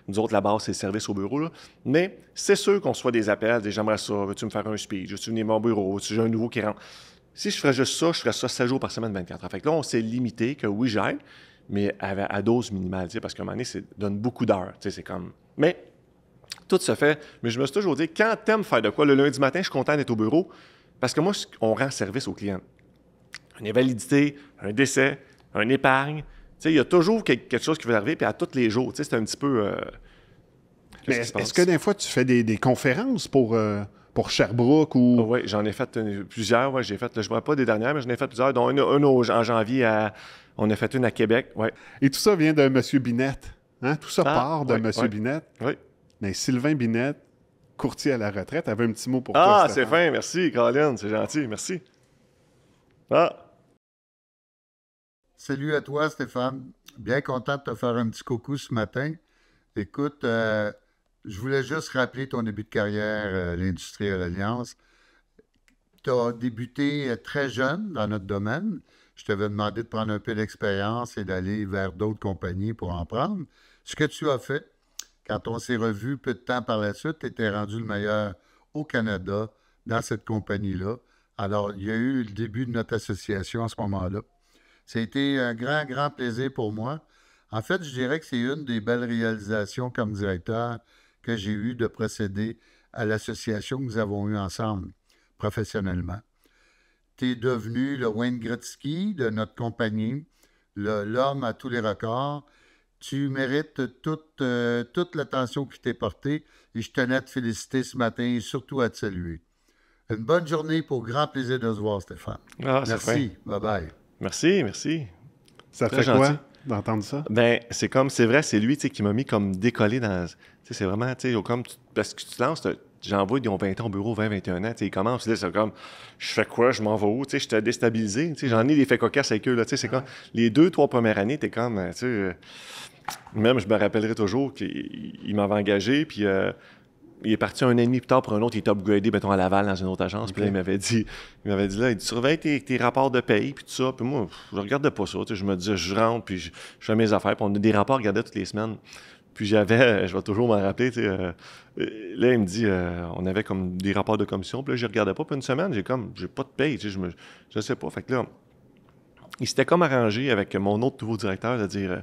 S3: Nous autres, la base, c'est le service au bureau. Là. Mais c'est sûr qu'on reçoit des appels. J'aimerais ça. Veux-tu me faire un speech? Veux-tu venir à mon bureau? J'ai un nouveau qui rentre. Si je ferais juste ça, je ferais ça 7 jours par semaine, 24 heures. Fait que là, on s'est limité que oui, j'aide, mais à dose minimale. Parce qu'à un moment donné, ça donne beaucoup d'heures. C'est comme. Mais. Tout se fait. Mais je me suis toujours dit, quand t'aimes faire de quoi, le lundi matin, je suis content d'être au bureau parce que moi, on rend service aux clients. Une invalidité, un décès, un épargne. Il y a toujours quelque chose qui va arriver, puis à tous les jours. C'est un petit peu...
S1: Mais est-ce que des fois, tu fais des conférences pour Sherbrooke ou...
S3: Oui, j'en ai fait plusieurs. Ouais, je ne me rappelle pas des dernières, mais j'en ai fait plusieurs, dont une en janvier. On a fait une à Québec. Ouais.
S1: Et tout ça vient de M. Binette. Hein? Tout ça part de M. Binette.
S3: Oui.
S1: Mais Sylvain Binette, courtier à la retraite, avait un petit mot pour toi.
S3: Ah, c'est fin, merci, Colin, c'est gentil, merci.
S5: Salut à toi, Stéphane. Bien content de te faire un petit coucou ce matin. Écoute, je voulais juste rappeler ton début de carrière à l'Industriel Alliance. Tu as débuté très jeune dans notre domaine. Je t'avais demandé de prendre un peu d'expérience et d'aller vers d'autres compagnies pour en prendre. Ce que tu as fait, quand on s'est revu peu de temps par la suite, tu étais rendu le meilleur au Canada dans cette compagnie-là. Alors, il y a eu le début de notre association à ce moment-là. Ça a été un grand, grand plaisir pour moi. En fait, je dirais que c'est une des belles réalisations comme directeur que j'ai eu de procéder à l'association que nous avons eue ensemble professionnellement. Tu es devenu le Wayne Gretzky de notre compagnie, l'homme à tous les records. Tu mérites toute l'attention qui t'est portée et je tenais à te féliciter ce matin et surtout à te saluer. Une bonne journée pour grand plaisir de se voir, Stéphane.
S3: Ah,
S5: merci. Bye-bye.
S3: Merci.
S1: Ça
S3: Très
S1: fait
S3: gentil.
S1: quoi d'entendre ça?
S3: Ben, c'est vrai, c'est lui qui m'a mis comme décollé dans... C'est vraiment, comme parce que tu te lances, j'envoie, ils ont 20 ans au bureau, 20, 21 ans. Ils commencent, là, c'est comme, je fais quoi, je m'en vais où? Je t'ai déstabilisé. J'en ai des faits cocasses avec eux. Là, c'est comme, les 2-3 premières années, t'es comme, même, je me rappellerai toujours qu'il m'avait engagé, puis il est parti un an et demi plus tard pour un autre, il était upgradé, mettons, à Laval, dans une autre agence. Puis là, il m'avait dit, là, il dit, surveille tes rapports de paye, puis tout ça. Puis moi, je regardais pas ça. Je me disais, je rentre, puis je fais mes affaires, puis on a des rapports à regarder toutes les semaines. Puis j'avais, je vais toujours m'en rappeler, là, il me dit, on avait comme des rapports de commission, puis là, je regardais pas, puis une semaine, j'ai pas de paye, je sais pas. Fait que là, il s'était comme arrangé avec mon autre nouveau directeur de dire,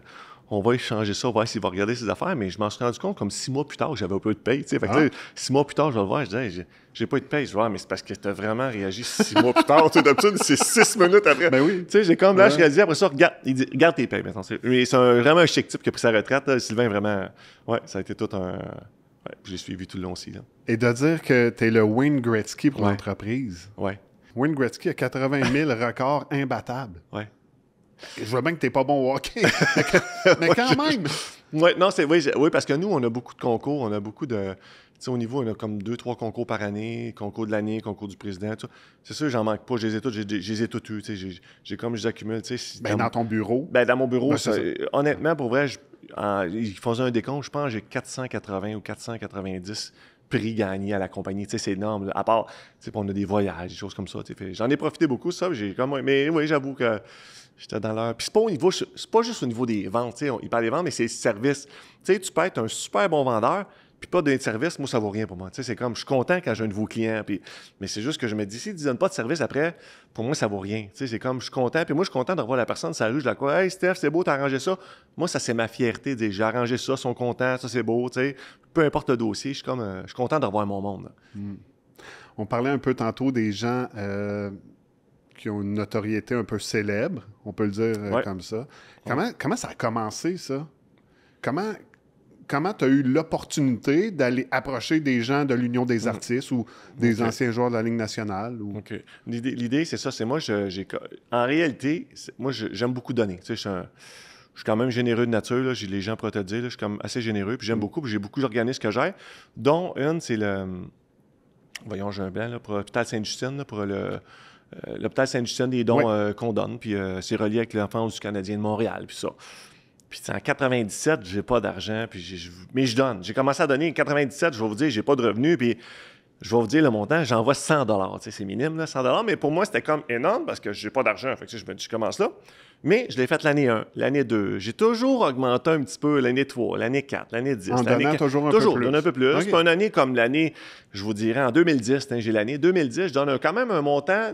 S3: on va échanger ça, on va voir s'il va regarder ses affaires, mais je m'en suis rendu compte comme 6 mois plus tard que j'avais un peu de paye, Fait que là, 6 mois plus tard, je vais le voir, je dis, j'ai pas eu de paye. Je dis, mais c'est parce que tu as vraiment réagi 6 mois plus tard. D'habitude, c'est 6 minutes après.
S1: Ben oui.
S3: J'ai comme là, je réalisais après ça, il dit, regarde tes payes maintenant. Mais c'est vraiment un chic type qui a pris sa retraite. Là. Sylvain, vraiment, ça a été tout un. Ouais, je l'ai suivi tout le long aussi. Là.
S1: Et de dire que tu es le Wayne Gretzky pour l'entreprise.
S3: Ouais.
S1: Wayne Gretzky a 80 000 records imbattables.
S3: Ouais.
S1: Je vois bien que t'es pas bon au hockey, mais quand même.
S3: Oui, parce que nous, on a beaucoup de concours, on a beaucoup de... Tu sais, au niveau, on a comme 2-3 concours par année, concours de l'année, concours du président, tout ça. C'est sûr, j'en manque pas, je les ai tous eus, tu sais, j'ai comme je les accumule, tu sais.
S1: Dans ton bureau?
S3: Dans mon bureau, honnêtement, pour vrai, ils faisaient un décompte, je pense que j'ai 480 ou 490 prix gagnés à la compagnie, tu sais, c'est énorme, là. À part, tu sais, on a des voyages, des choses comme ça, tu sais. J'en ai profité beaucoup, ça, mais oui, j'avoue que... J'étais dans l'heure. Puis c'est pas juste au niveau des ventes, tu sais, il parle des ventes, mais c'est les services. Tu sais, tu peux être un super bon vendeur, puis pas donner de service, moi, ça vaut rien pour moi. Tu sais, c'est comme, je suis content quand j'ai un nouveau client, mais c'est juste que je me dis, si tu ne donnes pas de service après, pour moi, ça vaut rien. Tu sais, c'est comme, je suis content, puis moi, je suis content de revoir la personne sur la rue, je la crois, hey, Steph, c'est beau, t'as arrangé ça. Moi, ça, c'est ma fierté, de dire, j'ai arrangé ça, ils sont contents, ça, c'est beau, tu sais. Peu importe le dossier, je suis content de revoir mon monde.
S1: On parlait un peu tantôt des gens... qui ont une notoriété un peu célèbre, on peut le dire comme ça. Comment ça a commencé, ça? Comment tu as eu l'opportunité d'aller approcher des gens de l'Union des artistes ou des anciens joueurs de la Ligue nationale? Ou...
S3: OK. L'idée, c'est ça. C'est moi, en réalité, moi, j'aime beaucoup donner. Tu sais, je suis quand même généreux de nature. Là. J'ai les gens pour te dire. Là, je suis comme assez généreux. Puis j'aime beaucoup. Puis j'ai beaucoup d'organismes que j'ai. Dont une, c'est le... Voyons, j'ai un blanc, là, pour l'hôpital Sainte-Justine, pour l'hôpital Sainte-Justine, des dons qu'on donne, puis c'est relié avec l'Enfance du Canadien de Montréal, puis ça. Puis en 97, j'ai pas d'argent, mais je donne. J'ai commencé à donner en 97, je vais vous dire, j'ai pas de revenus, puis je vais vous dire le montant, j'envoie 100 $. C'est minime, là, 100 $, mais pour moi, c'était comme énorme parce que j'ai pas d'argent. Fait que je commence là. Mais je l'ai fait l'année 1, l'année 2. J'ai toujours augmenté un petit peu l'année 3, l'année 4, l'année 10.
S1: En donnant toujours un peu plus.
S3: Okay. C'est pas une année comme l'année, je vous dirais, en 2010, j'ai l'année 2010, je donne quand même un montant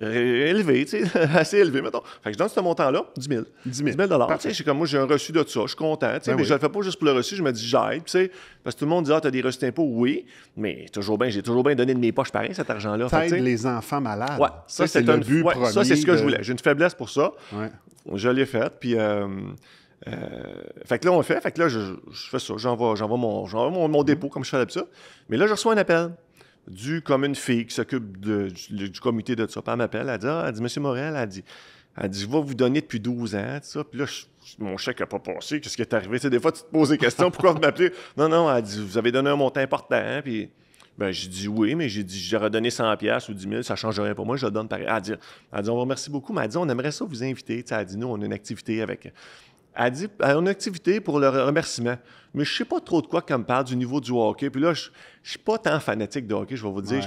S3: élevé, tu sais, assez élevé, mettons. Fait que je donne ce montant-là, 10 000. 10 000 $. Tu sais, comme moi, j'ai un reçu de ça, je suis content, tu sais, mais je le fais pas juste pour le reçu, je me dis, j'aide, tu sais, parce que tout le monde dit, t'as des reçus d'impôts, oui, mais j'ai toujours bien donné de mes poches pareil, cet argent-là.
S1: T'aides les enfants malades.
S3: Ouais, ça, c'est le but premier. Ça, c'est ce que je voulais. J'ai une faiblesse pour ça.
S1: Ouais.
S3: Je l'ai fait, puis... fait que là, on le fait. Fait que là, je fais ça. J'envoie mon dépôt, comme je fais d'habitude. Mais là, je reçois un appel comme une fille qui s'occupe du comité de ça. Puis elle m'appelle, elle dit, Monsieur Morel, elle dit, je vais vous donner depuis 12 ans, tout ça. Puis là, mon chèque n'a pas passé. Qu'est-ce qui est arrivé? Des fois, tu te poses des questions. Pourquoi vous m'appelez? Non, elle dit, vous avez donné un montant important. Puis, j'ai dit oui, mais j'ai dit, j'aurais donné 100$ ou 10 000, ça ne change rien pour moi, je le donne pareil. Elle dit, on vous remercie beaucoup, mais elle dit, on aimerait ça vous inviter. Elle a dit, nous, on a une activité avec... Elle dit, on a une activité pour le remerciement. Mais je ne sais pas trop de quoi qu'elle me parle du niveau du hockey. Puis là, je ne suis pas tant fanatique de hockey, je vais vous dire.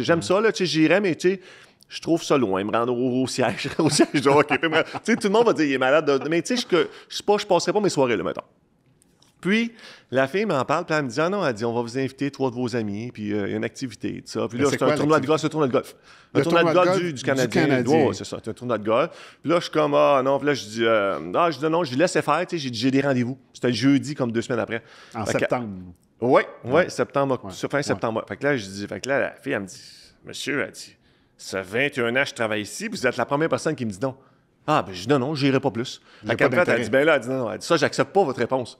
S3: J'aime ça, là, tu sais, j'irais, mais tu sais, je trouve ça loin, me rendre au siège de hockey. Tu sais, tout le monde va dire, il est malade. Mais tu sais, je passerai pas mes soirées, là, mettons. Puis, la fille m'en parle, puis elle me dit, elle dit, on va vous inviter 3 de vos amis, puis il y a une activité, tout ça. Puis là, c'est un tournoi de golf, Un tournoi de golf du Canadien. Oui, c'est ça, c'est un tournoi de golf. Puis là, je suis comme, non, puis là, je dis, non, je laisse faire, tu sais, j'ai des rendez-vous. C'était le jeudi, comme 2 semaines après.
S1: En septembre.
S3: Oui, septembre, fin septembre. Fait que là, la fille, elle me dit, monsieur, elle dit, ça fait 21 ans que je travaille ici, puis vous êtes la première personne qui me dit non. Je dis non, j'irai pas plus. Fait qu'après, elle dit, elle dit non, elle dit, ça, j'accepte pas votre réponse.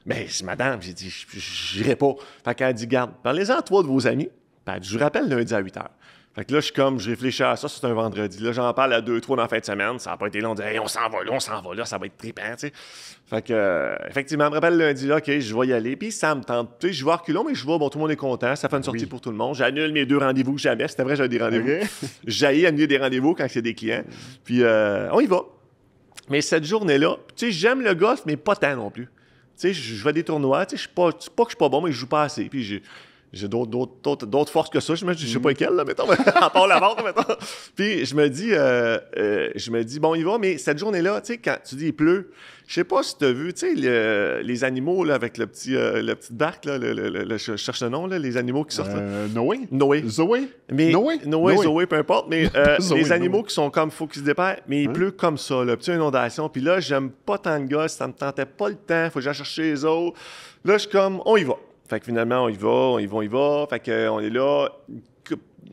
S3: Mais madame, j'ai dit, j'irai pas. Fait qu'elle dit, garde, parlez-en à 3 de vos amis. Puis elle dit, je vous rappelle lundi à 8h. Fait que là, je réfléchis à ça, c'est un vendredi. Là, j'en parle à 2-3 dans la fin de semaine. Ça n'a pas été long. On dit, hey, on s'en va là, ça va être trippant, tu sais. Fait que, effectivement, je me rappelle lundi, là, OK, je vais y aller. Puis ça me tente. Tu sais, je vais à reculons, mais je vois, bon, tout le monde est content. Ça fait une sortie pour tout le monde. J'annule mes 2 rendez-vous jamais. C'était vrai, j'avais des rendez-vous.
S1: Okay.
S3: J'haïs annuler des rendez-vous quand c'est des clients. Puis, on y va. Mais cette journée-là, tu sais, j'aime le golf, mais pas tant non plus. Tu sais, je vais à des tournois. Tu sais, pas que je suis pas bon, mais je joue pas assez. Puis, j'ai d'autres forces que ça. Je sais pas lesquelles, là, mettons, à part la vente, mettons. Puis je me dis, bon, il va, mais cette journée-là, tu sais, quand tu dis il pleut, je sais pas si tu as vu, tu sais, les animaux, là, avec la petite barque, là, je cherche le nom, là, les animaux qui sortent. Noé.
S1: Zoé?
S3: Mais, Noé, Zoé, peu importe, mais
S1: Zoé,
S3: les animaux qui sont comme, faut qu'ils se dépêchent, mais il pleut comme ça, là, petite inondation. Puis là, j'aime pas tant le gars, ça me tentait pas le temps, faut que j'aille chercher les autres. Là, je suis comme, on y va. Fait que finalement, on y va. Fait qu'on est là.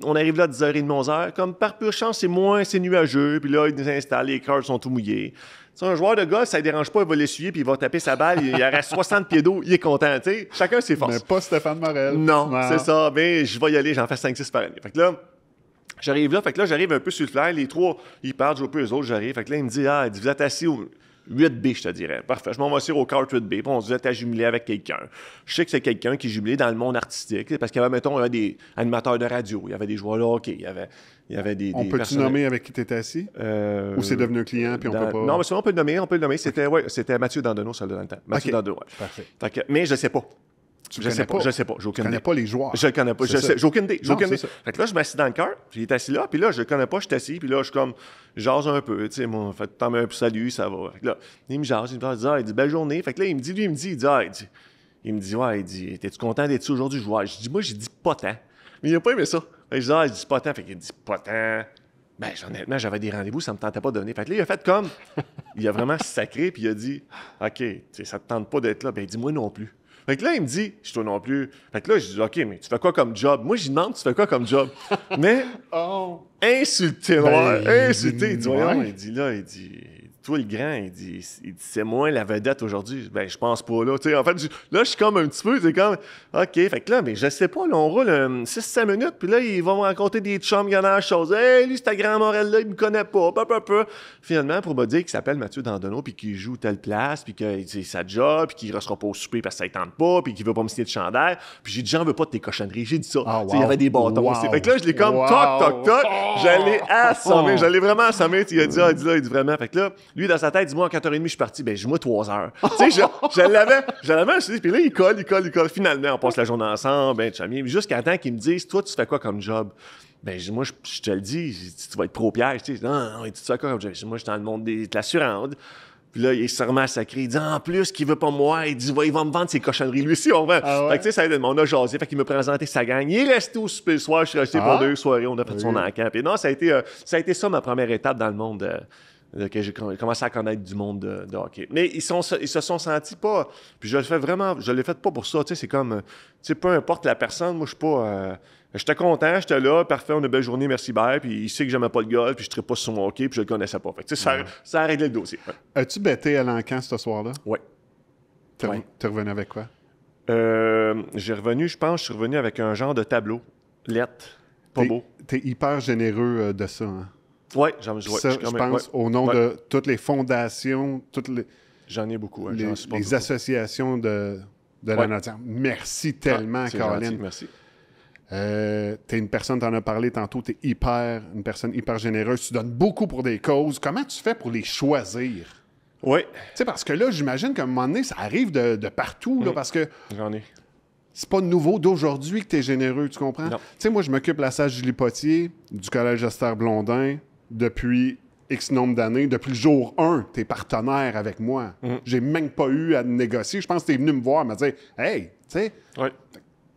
S3: On arrive là à 10h30, 11h. Comme par pure chance, c'est nuageux. Puis là, ils nous installent, les cards sont tout mouillés. T'sais, un joueur de golf, ça ne dérange pas, il va l'essuyer, puis il va taper sa balle, il reste 60 pieds d'eau, il est content, tu sais. Chacun ses forces.
S1: Mais pas Stéphane Morel.
S3: Non, c'est ça. Mais je vais y aller, j'en fais 5-6 par année. Fait que là, j'arrive un peu sur le flair. Les 3, ils partent, je vois plus eux autres, j'arrive. Fait que là, il me dit, il dit, vous êtes assis au 8B, je te dirais. Parfait. Je m'en vais au kart 8B, puis on se dit, t'as jumelé avec quelqu'un. Je sais que c'est quelqu'un qui est jumelé dans le monde artistique, parce qu'il y avait, mettons, il y avait des animateurs de radio, il y avait des joueurs de hockey, il y avait des
S1: On peut-tu
S3: personnes...
S1: nommer avec qui tu étais assis? Ou c'est devenu un client, puis on peut pas...
S3: Non, mais on peut le nommer. C'était Mathieu Dandonneau, ça, dans le temps. Mathieu Dandonneau, ouais.
S1: Parfait.
S3: Fait que, mais je sais pas. Je sais pas. J'ai aucune idée.
S1: connais pas les joueurs.
S3: Je le connais pas. J'ai aucune idée. Fait que là, je m'assis dans le cœur, puis il est assis là, puis là, je le connais pas, je suis assis, puis là, je suis comme, jase un peu, tu sais, moi, fait, t'en mets un peu salut, ça va. Fait que là, il me jase, il dit, belle journée. Fait que là, il me dit, t'es-tu content d'être ici aujourd'hui? Je dis, moi, j'ai dit pas tant. Mais il a pas aimé ça. Fait que je dis pas tant. Fait qu'il dit pas tant. Ben, honnêtement, j'avais des rendez-vous, ça me tentait pas de donner. Fait que là, il a fait comme, il a vraiment sacré, puis il a dit, OK, ça te tente pas d'être là, ben, dis-moi non plus. Fait que là, il me dit, je toi non plus. Fait que là, je dis, OK, mais tu fais quoi comme job? Moi, je lui demande, tu fais quoi comme job? Mais, insulté, insulté. Il dit, voyons, il dit, toi, le grand, il dit c'est moi la vedette aujourd'hui. Ben, je pense pas, là. Tu sais, en fait, là, je suis comme un petit peu, c'est comme, OK, fait que là, mais je sais pas, là, on roule 6-7 minutes, puis là, ils vont me raconter des chums, il y en a la chose. Hey, lui, c'est grand Morel-là, il me connaît pas, Finalement, pour me dire qu'il s'appelle Mathieu Dandonneau, puis qu'il joue telle place, puis que c'est sa job, puis qu'il restera pas au souper parce que ça ne tente pas, puis qu'il veut pas me signer de chandail. Puis j'ai dit, j'en veux pas de tes cochonneries. J'ai dit ça.
S1: Oh, wow.
S3: Il y avait des bâtons aussi. Fait que là, je l'ai comme toc. J'allais assommer. J'allais vraiment assommer. Il a dit, il dit vraiment. Fait que là, lui, dans sa tête, dis-moi, en 4h30, je suis parti. Ben, dis-moi 3h. Tu sais, je l'avais, je me suis dit, puis là, il colle. Finalement, on passe la journée ensemble, ben, chami. Jusqu'à temps qu'il me dise, toi, tu fais quoi comme job? Ben, moi, je te le dis, tu vas être pro-piège. Tu sais, non, tu fais quoi comme job? Moi, je suis dans le monde de l'assurance. Puis là, il est sûrement sacré. Il dit, en plus, qu'il veut pas moi. Il dit, il va me vendre ses cochonneries. Lui aussi, on vend.
S1: Ah ouais?
S3: Fait que, tu sais, ça a été, on a jasé. Fait qu'il m'a présenté sa gang. Il est resté au super soir. Je suis resté pour 2 soirées. On a fait son encamp. Et non, ça a été ça ma première étape dans le monde que j'ai commencé à connaître du monde de hockey. Mais ils se sont sentis pas... Puis je l'ai fait pas pour ça. Tu sais, c'est comme... Tu sais, peu importe la personne, moi, je suis pas... j'étais content, j'étais là, parfait, on a une belle journée, merci, bye. Puis il sait que j'aimais pas le golf, puis je ne pas sur mon hockey, puis je le connaissais pas. Fait que, tu sais, ça a réglé le dossier. Ouais.
S1: As-tu bêté à l'encan ce soir-là?
S3: Oui.
S1: T'es revenu avec quoi?
S3: Je suis revenu avec un genre de tableau. Lettre. Pas beau.
S1: T'es hyper généreux de ça, hein?
S3: Oui,
S1: je pense, au nom de toutes les fondations,
S3: j'en ai beaucoup. Hein,
S1: les associations de la nation. Merci tellement, Caroline.
S3: Merci.
S1: T'es une personne, t'en as parlé tantôt, une personne hyper généreuse. Tu donnes beaucoup pour des causes. Comment tu fais pour les choisir?
S3: Oui.
S1: Tu sais, parce que là, j'imagine qu'à un moment donné, ça arrive de partout, là, parce que...
S3: J'en ai.
S1: C'est pas nouveau d'aujourd'hui que tu es généreux, tu comprends? Tu sais, moi, je m'occupe de la salle Julie Potier, du Collège Esther Blondin, depuis X nombre d'années. Depuis le jour 1, tu es partenaire avec moi. J'ai même pas eu à négocier. Je pense que tu es venu me voir, me dire « Hey, tu sais...
S3: Oui. »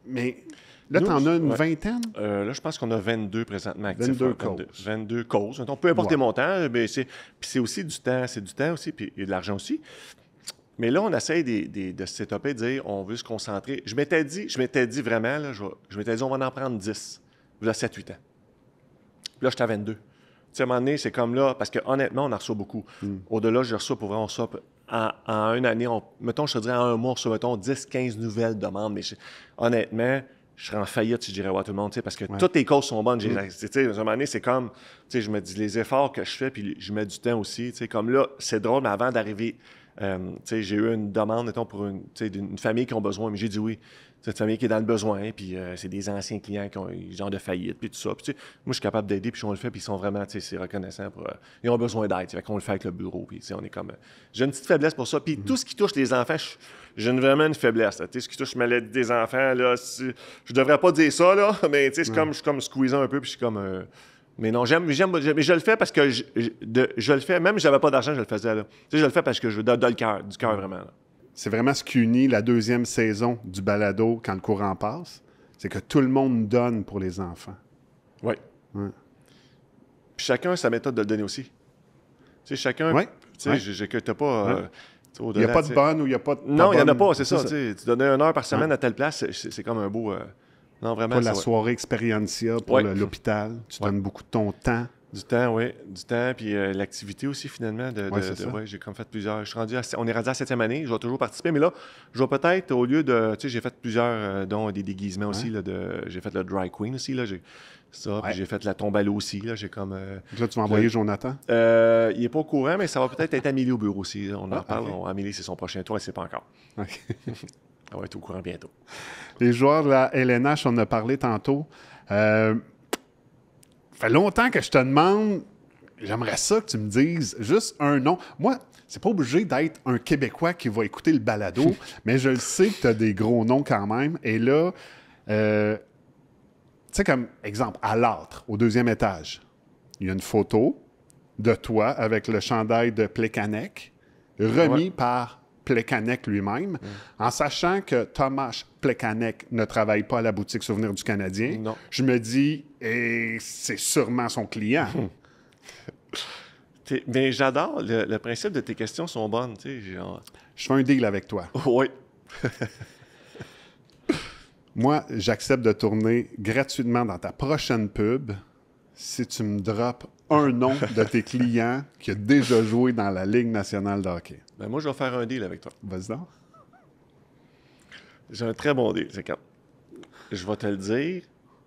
S1: Mais là, tu en as une vingtaine?
S3: Là, je pense qu'on a 22 présentement actifs.
S1: 22 causes.
S3: 22 causes. Donc, peu importe les montants, mais c'est aussi du temps. C'est du temps aussi, puis il y a de l'argent aussi. Mais là, on essaie de se setuper, de dire, on veut se concentrer. Je m'étais dit vraiment, là, je m'étais dit, on va en prendre 10, là, 7-8 ans. Puis là, j'étais à 22. Tu sais, à un moment donné, c'est comme là, parce que honnêtement, on en reçoit beaucoup. Au-delà, je reçois pour vrai, on reçoit en une année, mettons, je te dirais, en un mois, on reçoit, mettons, 10-15 nouvelles demandes. Mais honnêtement, je serais en faillite si je dirais ouais à tout le monde, tu sais, parce que toutes les causes sont bonnes. Tu sais, à un moment donné, c'est comme, tu sais, je me dis les efforts que je fais, puis je mets du temps aussi, tu sais, comme là, c'est drôle, mais avant d'arriver, tu sais, j'ai eu une demande, mettons, pour d'une famille qui ont besoin, mais j'ai dit oui. Cette famille qui est dans le besoin, puis c'est des anciens clients qui ont eu genre de faillite, puis tout ça. Puis, tu sais, moi, je suis capable d'aider, puis on le fait, puis ils sont vraiment, tu sais, c'est reconnaissant pour... ils ont besoin d'aide, fait qu'on le fait avec le bureau, puis tu sais, on est comme... j'ai une petite faiblesse pour ça. Puis tout ce qui touche les enfants, j'ai vraiment une faiblesse. Tu sais, ce qui touche maladie des enfants, là, je devrais pas dire ça, là, mais tu sais, je suis comme squeezant un peu, puis je suis comme... mais non, mais je le fais parce que je le fais, même si j'avais pas d'argent, je le faisais, là. Tu sais, je le fais parce que je veux de le cœur, du cœur, vraiment, là.
S1: C'est vraiment ce qui unit la deuxième saison du balado quand le courant passe. C'est que tout le monde donne pour les enfants.
S3: Oui.
S1: Ouais.
S3: Puis chacun a sa méthode de le donner aussi. Tu sais, chacun...
S1: Ouais.
S3: Tu sais, t'as pas...
S1: il n'y a pas de bonne ou il n'y a pas de...
S3: Non, il n'y en a pas, c'est ça. Tu donnais 1 heure par semaine à telle place, c'est comme un beau... non, vraiment,
S1: pas la soirée Expériencia pour l'hôpital. Tu donnes beaucoup de ton temps.
S3: Du temps, oui. Du temps, puis l'activité aussi, finalement. J'ai comme fait plusieurs... on est rendu à la 7e année, je vais toujours participer, mais là, je vais peut-être, au lieu de... Tu sais, j'ai fait plusieurs, dont des déguisements aussi, là, j'ai fait le dry queen aussi, là, puis j'ai fait la tombe à l'eau aussi, là, j'ai comme...
S1: Donc là, tu vas envoyer Jonathan?
S3: Il n'est pas au courant, mais ça va peut-être être Amélie au bureau aussi. On en parle.
S1: Okay.
S3: Amélie, c'est son prochain tour, elle ne sait pas encore.
S1: Okay.
S3: Elle va être au courant bientôt.
S1: Les joueurs de la LNH, on en a parlé tantôt. Fait longtemps que je te demande, j'aimerais ça que tu me dises juste un nom. Moi, c'est pas obligé d'être un Québécois qui va écouter le balado, mais je le sais que tu as des gros noms quand même. Et là, tu sais, comme exemple, à l'âtre, au 2e étage, il y a une photo de toi avec le chandail de Plekanec, remis par Plekanec lui-même, en sachant que Tomáš Plekanec ne travaille pas à la boutique Souvenir du Canadien.
S3: Non.
S1: Je me dis, c'est sûrement son client.
S3: Mais j'adore, le principe de tes questions sont bonnes. Tu sais,
S1: Je fais un deal avec toi.
S3: Oui.
S1: Moi, j'accepte de tourner gratuitement dans ta prochaine pub si tu me drops un nom de tes clients qui a déjà joué dans la Ligue nationale de hockey.
S3: Ben moi, je vais faire un deal avec toi.
S1: Vas-y donc.
S3: J'ai un très bon deal, c'est quand. Je vais te le dire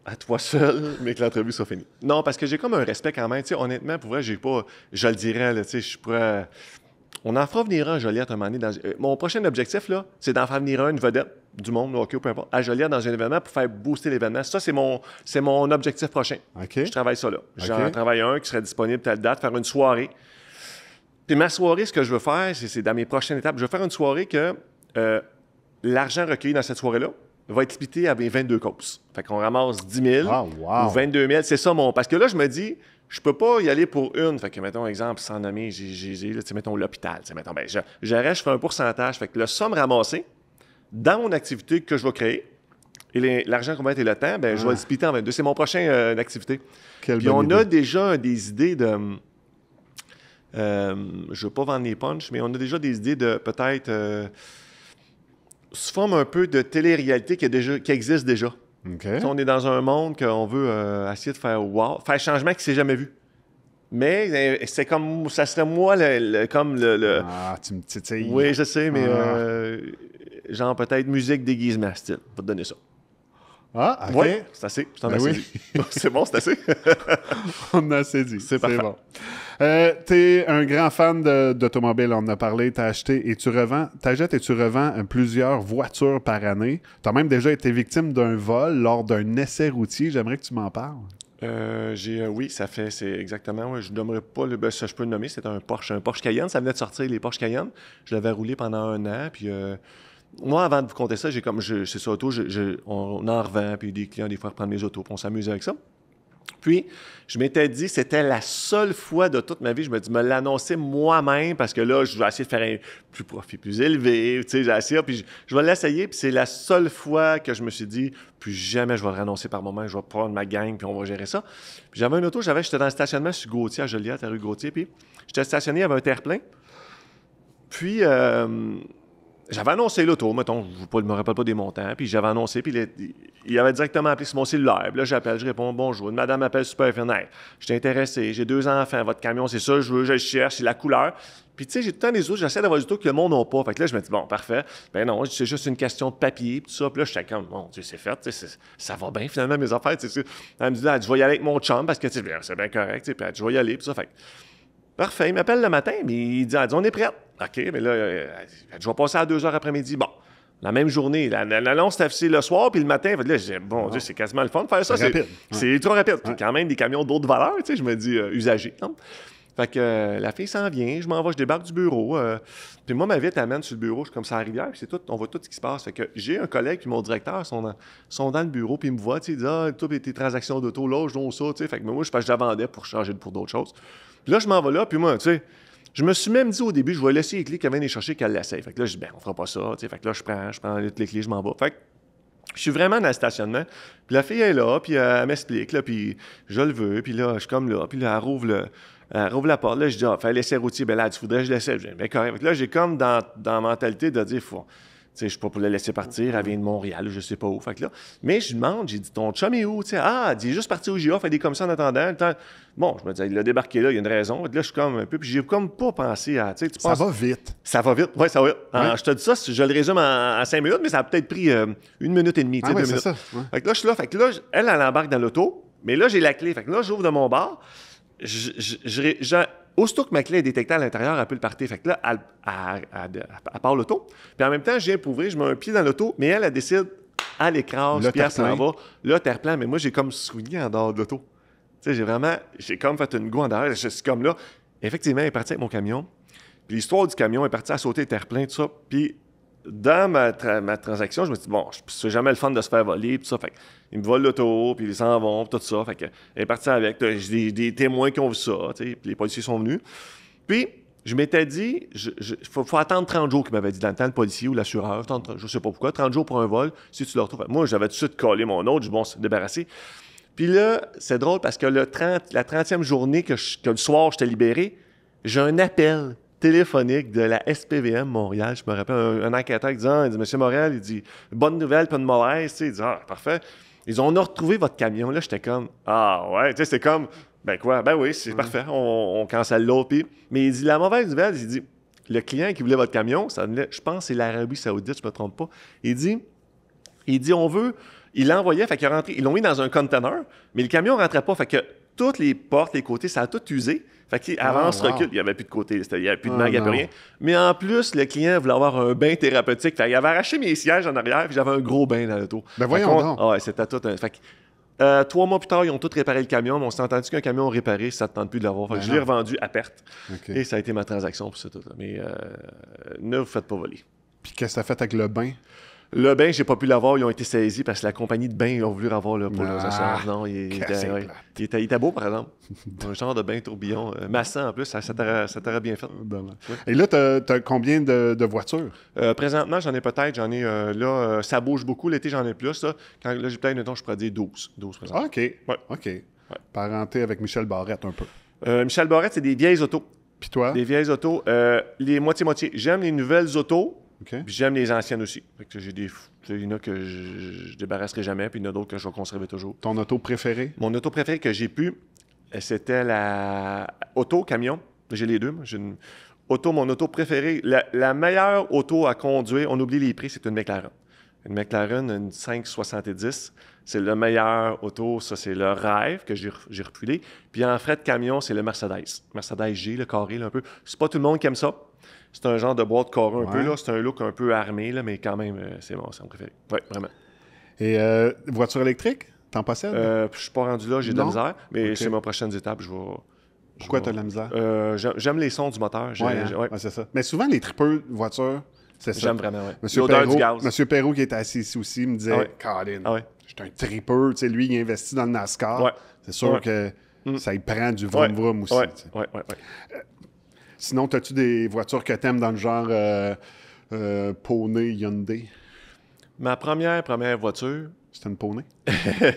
S3: à toi seul, mais que l'entrevue soit finie. Non, parce que j'ai comme un respect quand même. Tu sais, honnêtement, pour vrai, j'ai pas... Je le dirais, là, tu sais, je pourrais... On en fera venir un à Joliette un moment donné. Mon prochain objectif, là, c'est d'en faire venir une vedette du monde, hockey ou peu importe, à Joliette dans un événement pour faire booster l'événement. Ça, c'est mon objectif prochain.
S1: OK.
S3: Je travaille ça là. J'en travaille un qui serait disponible telle date, faire une soirée. Puis ma soirée, ce que je veux faire, c'est dans mes prochaines étapes, je veux faire une soirée que l'argent recueilli dans cette soirée-là va être splitté à mes 22 causes. Fait qu'on ramasse 10 000 ou 22 000. C'est ça mon... Parce que là, je me dis... Je peux pas y aller pour une. Fait que, mettons, exemple, sans nommer, mettons, l'hôpital. Mettons, ben, j'arrête, je fais un pourcentage. Fait que le somme ramassé dans mon activité que je vais créer, et l'argent qu'on va être et le temps, ben, je vais le splitter en 22. C'est mon prochain activité. Puis on a déjà des idées de... je veux pas vendre les punchs, mais on a déjà des idées de peut-être... sous forme un peu de télé-réalité qui existe déjà.
S1: Okay.
S3: On est dans un monde qu'on veut essayer de faire wow, faire changement qui ne s'est jamais vu. Mais c'est comme, ça serait moi comme le...
S1: Ah, tu me titilles.
S3: Oui, je sais, mais genre peut-être musique déguisement style. On va te donner ça.
S1: Ah, OK.
S3: Oui, c'est assez. Je t'en ai assez dit. C'est bon, c'est assez.
S1: On a assez dit.
S3: C'est parfait.
S1: Bon. T'es un grand fan d'automobile, on en a parlé, t'as acheté et tu revends, t'achètes et tu revends plusieurs voitures par année. T'as même déjà été victime d'un vol lors d'un essai routier. J'aimerais que tu m'en parles.
S3: Oui, ça fait, c'est exactement, ouais, je ne nommerai pas, ça je peux le nommer, c'est un Porsche Cayenne, ça venait de sortir, les Porsche Cayenne. Je l'avais roulé pendant 1 an, puis moi, avant de vous compter ça, c'est ça, auto, on en revend, puis des clients, des fois, reprennent mes autos, puis on s'amuse avec ça. Puis, je m'étais dit, c'était la seule fois de toute ma vie, je me dis, me l'annoncer moi-même, parce que là, je vais essayer de faire un profit plus élevé, tu sais, j'ai essayé, puis je vais l'essayer, puis c'est la seule fois que je me suis dit, plus jamais je vais le renoncer par moment, je vais prendre ma gang, puis on va gérer ça. Puis j'avais une auto, j'étais dans le stationnement sur Gauthier, à Joliette, à rue Gauthier, puis j'étais stationné, il y avait un terre-plein. Puis, j'avais annoncé l'auto, mettons, je ne me rappelle pas des montants, puis j'avais annoncé, puis il avait directement appelé sur mon cellulaire. Puis là, j'appelle, je réponds « Bonjour, une madame m'appelle super fenêtre. Je suis intéressé, j'ai 2 enfants, votre camion, c'est ça, je le cherche, c'est la couleur. » Puis tu sais, j'ai tout le temps des autos, j'essaie d'avoir des autos que le monde n'a pas. Fait que là, je me dis « Bon, parfait. Ben non, c'est juste une question de papier, puis tout ça. » Puis là, j'étais comme « Mon Dieu, c'est fait, ça va bien finalement, mes affaires. » Elle me dit « Je vais y aller avec mon chum, parce que c'est bien correct. » Puis je vais y aller, puis ça. Fait que, parfait, il m'appelle le matin, mais il dit « On est prêt. » OK, mais là, je vais passer à 2 heures après-midi. Bon. La même journée, l'annonce est affichée le soir, puis le matin, là, je dis, bon Dieu, c'est quasiment le fun de faire ça. C'est ultra rapide. Puis quand même des camions d'autres valeurs, tu sais, je me dis usagers. Hein? Fait que la fille s'en vient, je m'en vais, je débarque du bureau. Puis moi, ma vie t'amène sur le bureau, je suis comme ça à la rivière, puis c'est tout, on voit tout ce qui se passe. Fait que j'ai un collègue puis mon directeur sont dans le bureau, puis ils me voient, tu sais, ils disent, ah, toi, tes transactions d'auto, là, je donne ça, tu sais. Fait que moi, je la vendais pour changer pour d'autres choses. Puis là, je m'en vais là, puis moi, tu sais, je me suis même dit au début, je vais laisser les clés qu'elle vienne les chercher, qu'elle l'essaye. Fait que là, je dis, ben, on fera pas ça. Tu sais. Fait que là, je prends les clés, je m'en vais. Fait que je suis vraiment dans le stationnement. Puis la fille est là, puis elle m'explique, là, puis je le veux. Puis là, je suis comme là. Puis là, elle rouvre la porte. Là, je dis, ah, fais l'essai routier. Ben là, tu voudrais que je l'essaie. Je dis, ben, correct. Fait que là, j'ai comme dans la mentalité de dire, faut. Je ne suis pas pour la laisser partir, elle vient de Montréal, je ne sais pas où. Fait que là, mais je lui demande, j'ai dit, ton chum est où? T'sais, ah, il est juste parti au GA, fait des comme ça en attendant. Bon, je me dis, il a débarqué là, il y a une raison. Là, je suis comme un peu, puis j'ai comme pas pensé à. Tu
S1: ça va vite.
S3: Ça va vite, oui, ça va vite. Ouais. Je te dis ça, je le résume en 5 minutes, mais ça a peut-être pris 1 minute et demie, 2 minutes.
S1: Ça. Ouais.
S3: Fait que là, je suis là, fait que là, elle embarque dans l'auto, mais là, j'ai la clé. Fait que là, j'ouvre de mon bar. Aussitôt que ma clé est détectée à l'intérieur, elle peut le partir. Fait que là, elle part l'auto. Puis en même temps, je viens pour ouvrir, je mets un pied dans l'auto, mais elle décide, elle écrase, puis elle s'en va. Là, terre-plein, mais moi, j'ai comme souligné en dehors de l'auto. Tu sais, j'ai comme fait une goût en dehors. Je suis comme là. Effectivement, elle est partie avec mon camion. Puis l'histoire du camion, elle est partie à sauter terre-plein, tout ça. Puis dans ma transaction, je me suis dit, bon, c'est jamais le fun de se faire voler, puis tout ça. Fait qu'ils me volent l'auto, puis ils s'en vont, puis tout ça. Fait qu'elle est partie avec. J'ai des témoins qui ont vu ça, tu sais, puis les policiers sont venus. Puis, je m'étais dit, faut attendre 30 jours, qu'il m'avait dit dans le temps, le policier ou l'assureur, je sais pas pourquoi, 30 jours pour un vol, si tu le retrouves. Moi, j'avais tout de suite collé mon autre, je dis, bon, c'est débarrassé. Puis là, c'est drôle parce que la 30e journée que le soir, j'étais libéré, j'ai un appel téléphonique de la SPVM Montréal. Je me rappelle un enquêteur qui dit, Monsieur Morel, il dit, bonne nouvelle, pas de mauvaise. Tu sais, il dit, ah, parfait. Ils ont retrouvé votre camion. Là, j'étais comme, ah, ouais. Tu sais, c'était comme, ben quoi? Ben oui, c'est parfait. On cancelle l'autre. Mais il dit, la mauvaise nouvelle, il dit, le client qui voulait votre camion, ça venait, je pense, c'est l'Arabie Saoudite, je me trompe pas. Il dit, on veut. Il l'a envoyé, fait qu'il est rentré. Ils l'ont mis dans un container, mais le camion ne rentrait pas. Fait que toutes les portes, les côtés, ça a tout usé. Fait qu'il avance, recule. Il n'y avait plus de côté, il n'y avait plus de mag, il n'y avait rien. Mais en plus, le client voulait avoir un bain thérapeutique. Fait qu'il avait arraché mes sièges en arrière, puis j'avais un gros bain dans l'auto.
S1: Ben voyons donc.
S3: Ah ouais, c'était tout. Fait que 3 mois plus tard, ils ont tout réparé le camion, mais on s'est entendu qu'un camion réparé, ça ne tente plus de l'avoir. Fait que je l'ai revendu à perte. Okay. Et ça a été ma transaction pour ça tout. Mais ne vous faites pas voler.
S1: Puis qu'est-ce que ça fait avec le bain?
S3: Le bain, j'ai pas pu l'avoir, ils ont été saisis parce que la compagnie de bain, ils ont voulu avoir là, pour leurs assurances. Non, il était beau, par exemple. Un genre de bain tourbillon. Massant, en plus, ça t'aurait bien fait.
S1: Et là, t'as combien de voitures?
S3: Présentement, j'en ai là, ça bouge beaucoup. L'été, j'en ai plus. Là, là j'ai plein de temps, je pourrais dire 12 présentement.
S1: OK. Ouais. OK. Parenté avec Michel Barrette un
S3: peu. Michel Barrette, c'est des vieilles autos.
S1: Puis toi?
S3: Des vieilles autos. Les moitié-moitié. J'aime les nouvelles autos.
S1: Okay.
S3: Puis j'aime les anciennes aussi. Fait que il y en a que je débarrasserai jamais, puis il y en a d'autres que je vais conserver toujours.
S1: Ton auto préférée?
S3: Mon auto préférée que j'ai pu, c'était la auto, camion. J'ai les deux. J'ai une auto, mon auto préférée. La meilleure auto à conduire, on oublie les prix, c'est une McLaren. Une McLaren, une 570. C'est le meilleur auto, ça c'est le rêve que j'ai reculé. Puis en frais de camion, c'est le Mercedes. Mercedes G, le carré, là, un peu. C'est pas tout le monde qui aime ça. C'est un genre de boîte carré un peu, là. C'est un look un peu armé, là, mais quand même, c'est bon, c'est mon préféré. Oui, vraiment.
S1: Et voiture électrique, t'en possèdes?
S3: Je suis pas rendu là, j'ai de la misère, mais c'est mes prochaines étapes,
S1: Pourquoi t'as de la misère?
S3: J'aime les sons du moteur.
S1: C'est ça. Mais souvent, les tripeux de voiture, c'est ça.
S3: J'aime vraiment, oui.
S1: L'odeur du gaz. Monsieur Perrault, qui était assis ici aussi, me disait, Colin, je suis un tripeux. Tu sais, lui, il investit dans le NASCAR. Ouais. C'est sûr que ça y prend du vroom-vroom aussi.
S3: Oui.
S1: Sinon, as-tu des voitures que t'aimes dans le genre Poney, Hyundai?
S3: Ma première voiture...
S1: C'était une Poney?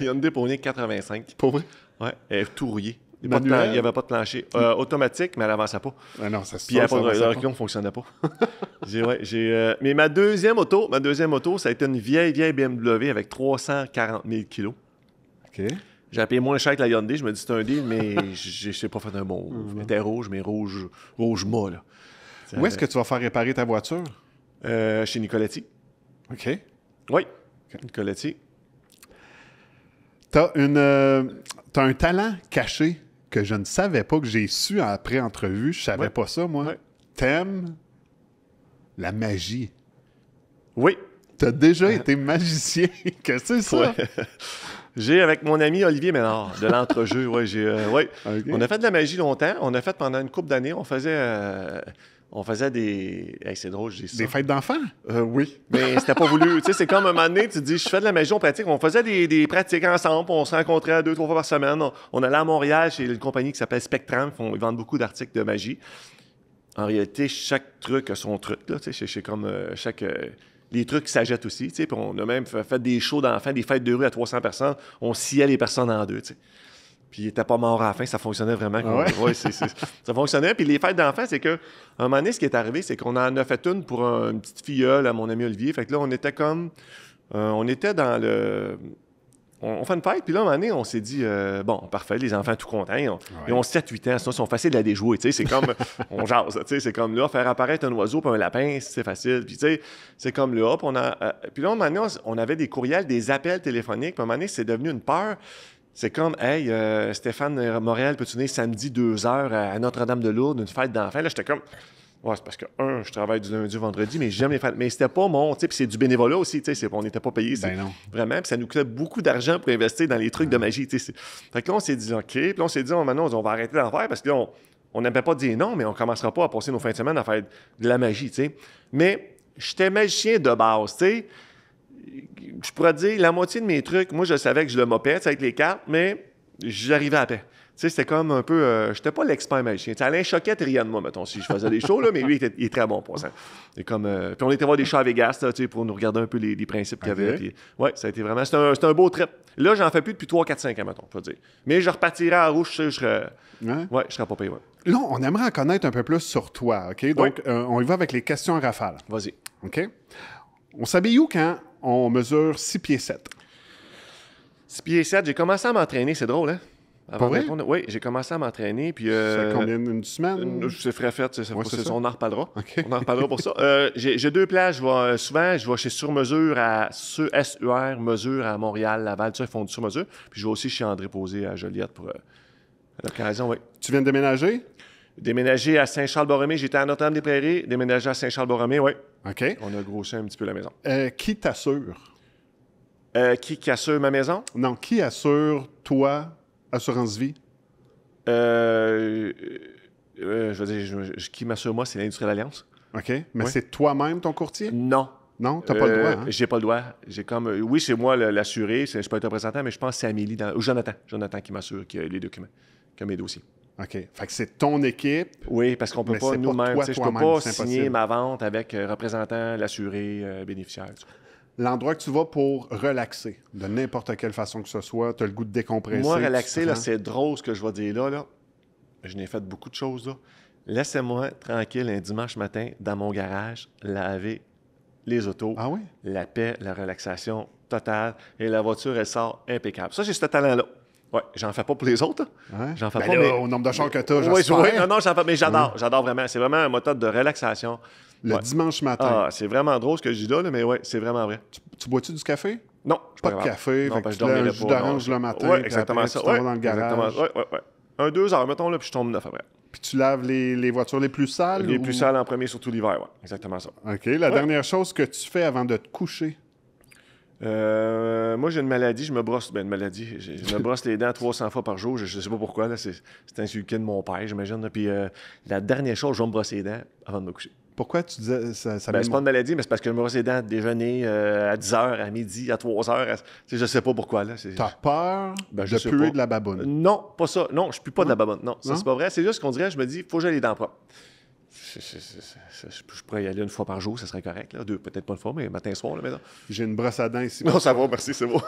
S3: Hyundai Poney 85.
S1: Pour vrai?
S3: Oui, elle est tout rouillée. Il n'y avait pas de plancher. Automatique, mais elle n'avançait pas.
S1: Ah non, ça se
S3: Puis le reculon ne fonctionnait pas. Mais ma deuxième auto, ça a été une vieille BMW avec 340 000 kilos.
S1: OK.
S3: J'ai payé moins cher que la Hyundai. Je me dis c'est un deal, mais je sais pas faire un bon move. Elle était rouge, mais rouge mat, là.
S1: Où est-ce que tu vas faire réparer ta voiture?
S3: Chez Nicoletti.
S1: OK.
S3: Oui, Nicoletti.
S1: T'as un talent caché que je ne savais pas, que j'ai su après entrevue. Je savais pas ça, moi.
S3: Ouais.
S1: T'aimes la magie.
S3: Oui.
S1: T'as déjà été magicien. Qu'est-ce que c'est ça?
S3: Ouais. J'ai, avec mon ami Olivier Ménard, de l'entrejeu,
S1: Okay.
S3: On a fait de la magie longtemps. On a fait pendant une couple d'années. On faisait des... Hey, c'est drôle, j'ai ça.
S1: Des fêtes d'enfants?
S3: Oui. Mais c'était pas voulu. Tu sais, c'est comme un moment donné, tu te dis, je fais de la magie, on pratique. On faisait des pratiques ensemble. On se rencontrait 2-3 fois par semaine. On allait à Montréal chez une compagnie qui s'appelle Spectrum. Ils vendent beaucoup d'articles de magie. En réalité, chaque truc a son truc. Là, tu sais, c'est comme chaque... les trucs qui s'achètent aussi. Tu sais, puis on a même fait des shows d'enfants, des fêtes de rue à 300 personnes. On sciait les personnes en deux, tu sais. Puis il n'était pas mort à la fin, ça fonctionnait vraiment. Ça fonctionnait. Puis les fêtes d'enfants, c'est qu'à un moment donné, ce qui est arrivé, c'est qu'on en a fait une pour une petite filleule à mon ami Olivier. Fait que là, on était comme... on était dans le... On fait une fête, puis là, à un moment donné, on s'est dit, bon, parfait, les enfants tout contents, ils ont 7-8 ans, sinon, ils sont faciles à déjouer, tu sais, c'est comme, on jase, tu sais, c'est comme là, faire apparaître un oiseau puis un lapin, c'est facile, puis tu sais, c'est comme là, puis là, à un moment donné, on avait des courriels, des appels téléphoniques, puis à un moment donné, c'est devenu une peur. C'est comme, hey, Stéphane Montréal, peux-tu venir samedi 2h à Notre-Dame-de-Lourdes, une fête d'enfants? Là, j'étais comme, ouais, c'est parce que, je travaille du lundi au vendredi, mais j'aime les fêtes. Mais c'était pas mon, tu sais, puis c'est du bénévolat aussi, tu sais, on n'était pas payés.
S1: Ben non.
S3: Vraiment, puis ça nous coûtait beaucoup d'argent pour investir dans les trucs de magie, tu sais. Fait que là, on s'est dit, OK, puis là, on s'est dit, maintenant, on va arrêter d'en faire parce que là, on n'aimait pas dire non, mais on commencera pas à passer nos fins de semaine à faire de la magie, tu sais. Mais j'étais magicien de base, tu sais. Je pourrais dire, la moitié de mes trucs, moi, je savais que je le mopais, tu sais, avec les cartes, mais j'arrivais à paix. Tu sais, c'était comme un peu... j'étais pas l'expert magicien. T'sais, Alain Choquette riait de moi, mettons, si je faisais des shows, là, mais lui, il est très bon pour ça. Et comme, puis on était voir des shows à Vegas, là, pour nous regarder un peu les principes qu'il y avait. Puis, ouais, ça a été vraiment... C'était un beau trip. Là, j'en fais plus depuis 3, 4, 5 ans, mettons, je peux dire. Mais je repartirais à rouge, je serais... Ouais, je serais pas payé, ouais.
S1: Là, on aimerait en connaître un peu plus sur toi, OK? Donc, on y va avec les questions en rafale.
S3: Vas-y.
S1: OK? On s'habille où quand on mesure 6 pieds 7?
S3: 6 pieds 7, j'ai commencé à m'entraîner, c'est drôle, hein?
S1: Pas vrai?
S3: Oui, j'ai commencé à m'entraîner. Puis,
S1: ça combien une semaine?
S3: C'est frais fait, on en reparlera.
S1: Okay.
S3: On en reparlera pour ça. J'ai 2 places. Souvent, je vais chez Sur-Mesure, SUR Mesure à Montréal, Laval. Ils font du Sur-Mesure. Puis je vais aussi chez André Posé à Joliette pour l'occasion, oui.
S1: Tu viens de déménager?
S3: Déménager à Saint-Charles-Borromée. J'étais à Notre-Dame-des-Prairies. Déménager à Saint-Charles-Borromée, oui.
S1: OK.
S3: On a grossi un petit peu la maison.
S1: Qui t'assure?
S3: Qui assure ma maison?
S1: Non, qui assure, toi, Assurance Vie?
S3: Je veux dire, qui m'assure moi, c'est l'Industrielle Alliance.
S1: OK. Mais c'est toi-même ton courtier?
S3: Non.
S1: Non, t'as pas le droit, hein?
S3: J'ai pas le droit. J'ai comme... oui, c'est moi l'assuré, je peux être représentant, mais je pense que c'est Amélie ou Jonathan qui m'assure qui a les documents, qui a mes dossiers.
S1: OK. Fait que c'est ton équipe.
S3: Oui, parce qu'on peut pas nous-mêmes. Je peux pas signer ma vente avec représentant, l'assuré, bénéficiaire.
S1: L'endroit que tu vas pour relaxer, de n'importe quelle façon que ce soit, tu as le goût de décompresser.
S3: Moi, relaxer, là, c'est drôle ce que je vais dire là. Je n'ai fait beaucoup de choses, là. Laissez-moi tranquille un dimanche matin dans mon garage, laver les autos.
S1: Ah oui?
S3: La paix, la relaxation totale. Et la voiture, elle sort impeccable. Ça, j'ai ce talent-là. Oui, j'en fais pas pour les autres.
S1: Ouais.
S3: J'en fais
S1: ben
S3: pas,
S1: là,
S3: mais...
S1: au nombre de chars que tu as,
S3: oui,
S1: j'espère.
S3: non, j'en fais, mais j'adore. J'adore vraiment. C'est vraiment un méthode de relaxation.
S1: Le dimanche matin.
S3: Ah, c'est vraiment drôle ce que je dis là, mais oui, c'est vraiment vrai.
S1: Tu bois-tu du café?
S3: Non,
S1: pas de café.
S3: Non,
S1: fait que
S3: je
S1: tu lèves
S3: dormirai
S1: un jus d'orange le matin.
S3: Oui, exactement ça.
S1: Tu t'en vas dans le garage.
S3: Oui. 2 heures, mettons, là, puis je tombe 9 après.
S1: Puis tu laves les voitures les plus sales?
S3: Les plus sales en premier, surtout l'hiver, oui. Exactement ça.
S1: OK. La dernière chose que tu fais avant de te coucher?
S3: Moi, j'ai une maladie, je me brosse. Ben, une maladie. Je me brosse les dents 300 fois par jour. Je ne sais pas pourquoi. Là, c'est inculqué de mon père, j'imagine. Puis la dernière chose, je vais me brosser les dents avant de me coucher.
S1: Pourquoi tu disais ça?
S3: C'est pas une maladie, mais c'est parce que je me brosse les dents à déjeuner à 10h, à midi, à 3h. Je ne sais pas pourquoi. T'as
S1: peur de puer de la baboune?
S3: Non, pas ça. Non, je ne pue pas de la baboune. Non, ça, c'est pas vrai. C'est juste qu'on dirait, je me dis, il faut que j'aie les dents propres. Je pourrais y aller une fois par jour, ça serait correct. Là. 2, peut-être pas une fois, mais matin, soir, là, maintenant.
S1: J'ai une brosse à dents ici.
S3: Non, ça va, merci, c'est bon.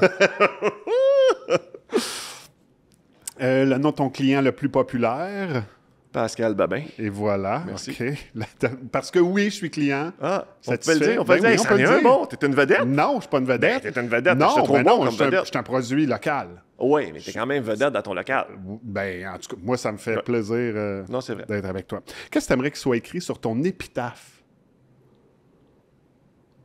S1: Le nom de ton client le plus populaire?
S3: Pascal Babin.
S1: Et voilà.
S3: Merci.
S1: OK. Parce que oui, je suis client.
S3: Ah, on peut le
S1: Satisfait.
S3: dire. On peut le dire.
S1: oui, on
S3: C'en
S1: peut
S3: est
S1: le
S3: un
S1: dire.
S3: bon. T'es une vedette?
S1: Non, je ne suis pas une vedette.
S3: Ben, t'es une vedette.
S1: Non,
S3: Je te trouve
S1: ben
S3: bon
S1: non,
S3: comme
S1: je suis
S3: vedette.
S1: un produit local.
S3: Oui, mais t'es quand même vedette dans ton local.
S1: Ben, en tout cas, moi, ça me fait plaisir
S3: Non, c'est vrai.
S1: d'être avec toi. Qu'est-ce que tu aimerais qu'il soit écrit sur ton épitaphe?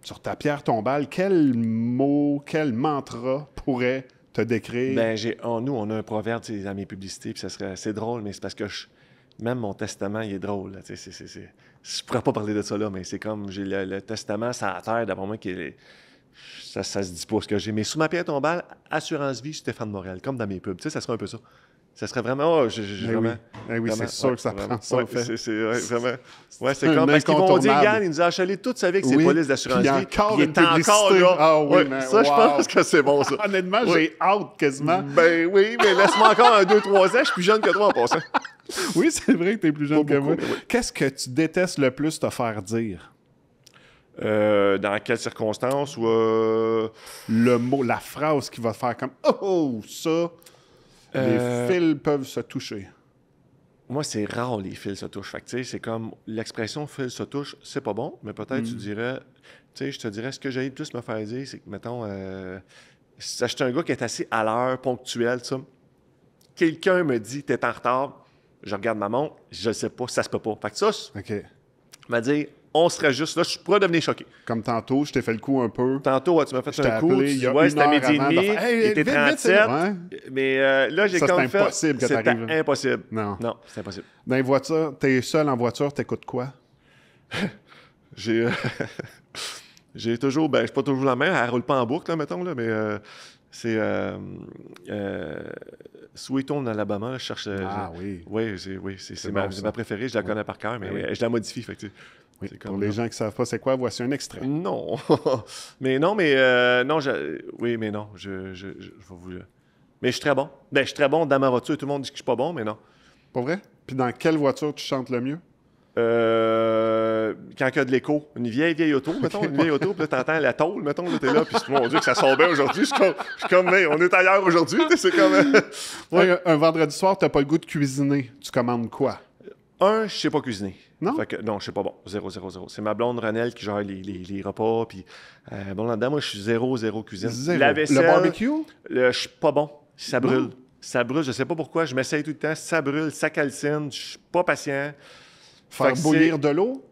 S1: Sur ta pierre tombale, quel mot, quel mantra pourrait te décrire?
S3: Ben, nous, on a un proverbe dans mes publicités, puis c'est drôle, mais c'est parce que même mon testament, il est drôle. Là, je pourrais pas parler de ça là, mais c'est comme j'ai le testament, ça à terre, d'après moi, ça se dit pas ce que j'ai. Mais sous ma pierre tombale, assurance vie, Stéphane Morel, comme dans mes pubs. Ça serait un peu ça. Ça serait vraiment.
S1: Eh
S3: vraiment.
S1: oui, eh oui, c'est sûr que ça
S3: vraiment.
S1: prend ça,
S3: Ouais,
S1: en fait.
S3: vraiment. Ouais, c'est
S1: un
S3: comme. Parce qu'ils vont dire,
S1: incontournable.
S3: Yann, il nous a achalé toute sa vie avec ses
S1: Oui,
S3: polices d'assurance
S1: puis
S3: vie.
S1: encore
S3: puis il
S1: une
S3: est encore
S1: publicité.
S3: là.
S1: Ah oui,
S3: Ouais,
S1: mais
S3: ça, je
S1: wow.
S3: pense que c'est bon, ça.
S1: Honnêtement,
S3: Oui.
S1: j'ai hâte quasiment.
S3: Ben oui, mais laisse-moi encore un 2-3 ans, je suis plus jeune que toi en passant.
S1: Oui, c'est vrai que tu es plus jeune
S3: Pas
S1: que
S3: beaucoup,
S1: moi.
S3: mais oui.
S1: Qu'est-ce que tu détestes le plus te faire dire?
S3: Dans quelles circonstances ou
S1: Le mot, la phrase qui va te faire comme « Oh, ça, les fils peuvent se toucher. »
S3: Moi, c'est rare les fils se touchent. Fait que, tu sais, c'est comme l'expression fils se touche, c'est pas bon, mais peut-être tu dirais, tu sais, je te dirais, ce que j'ai le plus me faire dire, c'est que, mettons, si j'étais un gars qui est assez à l'heure, ponctuel, ça, quelqu'un me dit, t'es en retard, je regarde ma montre, je sais pas, ça se peut pas. Fait que ça,
S1: OK.
S3: m'a dit, on serait juste là, je pourrais devenir choqué.
S1: Comme tantôt, je t'ai fait le coup un peu.
S3: Tantôt, ouais, tu m'as fait
S1: Je t'ai
S3: un coup,
S1: appelé
S3: tu
S1: il y
S3: dis,
S1: a
S3: ouais,
S1: une
S3: c'était à
S1: heure
S3: midi et
S1: avant de
S3: demi,
S1: faire, Hey,
S3: il était
S1: vite, vite,
S3: 37,
S1: c'est bon.
S3: mais là, j'ai
S1: Ça,
S3: comme
S1: c'est
S3: fait...
S1: impossible que
S3: C'était
S1: t'arrives.
S3: impossible.
S1: Non.
S3: Non, c'est impossible.
S1: Dans les voitures, t'es seul en voiture, t'écoutes quoi?
S3: J'ai toujours, ben, je suis pas toujours la même, elle roule pas en boucle, là, mettons, là, mais c'est Sweet Home d'Alabama, je cherche.
S1: Oui.
S3: Oui, c'est
S1: bon,
S3: ma,
S1: ça.
S3: ma préférée, je la connais par cœur, mais
S1: Oui.
S3: je la modifie, fait que, tu sais,
S1: Oui.
S3: c'est
S1: Pour
S3: comme
S1: les
S3: là.
S1: gens qui savent pas c'est quoi, voici un extrait.
S3: Non, oui, mais non, je vais vous. Mais je suis très bon. Ben, je suis très bon dans ma voiture. Tout le monde dit que je suis pas bon, mais non.
S1: Pas vrai? Puis dans quelle voiture tu chantes le mieux?
S3: Quand il y a de l'écho, une vieille auto, mettons, puis là, t'entends la tôle, mettons, là, t'es là, puis mon Dieu, que ça sort bien aujourd'hui. Je suis comme, mais on est ailleurs aujourd'hui, tu sais, c'est comme...
S1: Ouais, un vendredi soir, t'as pas le goût de cuisiner. Tu commandes quoi?
S3: Je sais pas cuisiner.
S1: Non?
S3: Fait que, non, je sais pas bon. 0. C'est ma blonde Renelle qui gère les repas, puis bon, là-dedans, moi, je suis 0 cuisine.
S1: Zéro.
S3: La vaisselle,
S1: Le barbecue?
S3: je suis pas bon. Ça brûle.
S1: Non.
S3: Ça brûle, je sais pas pourquoi, je m'essaye tout le temps, ça brûle, ça calcine, je suis pas patient. Fait
S1: Faire
S3: que
S1: bouillir de l'eau?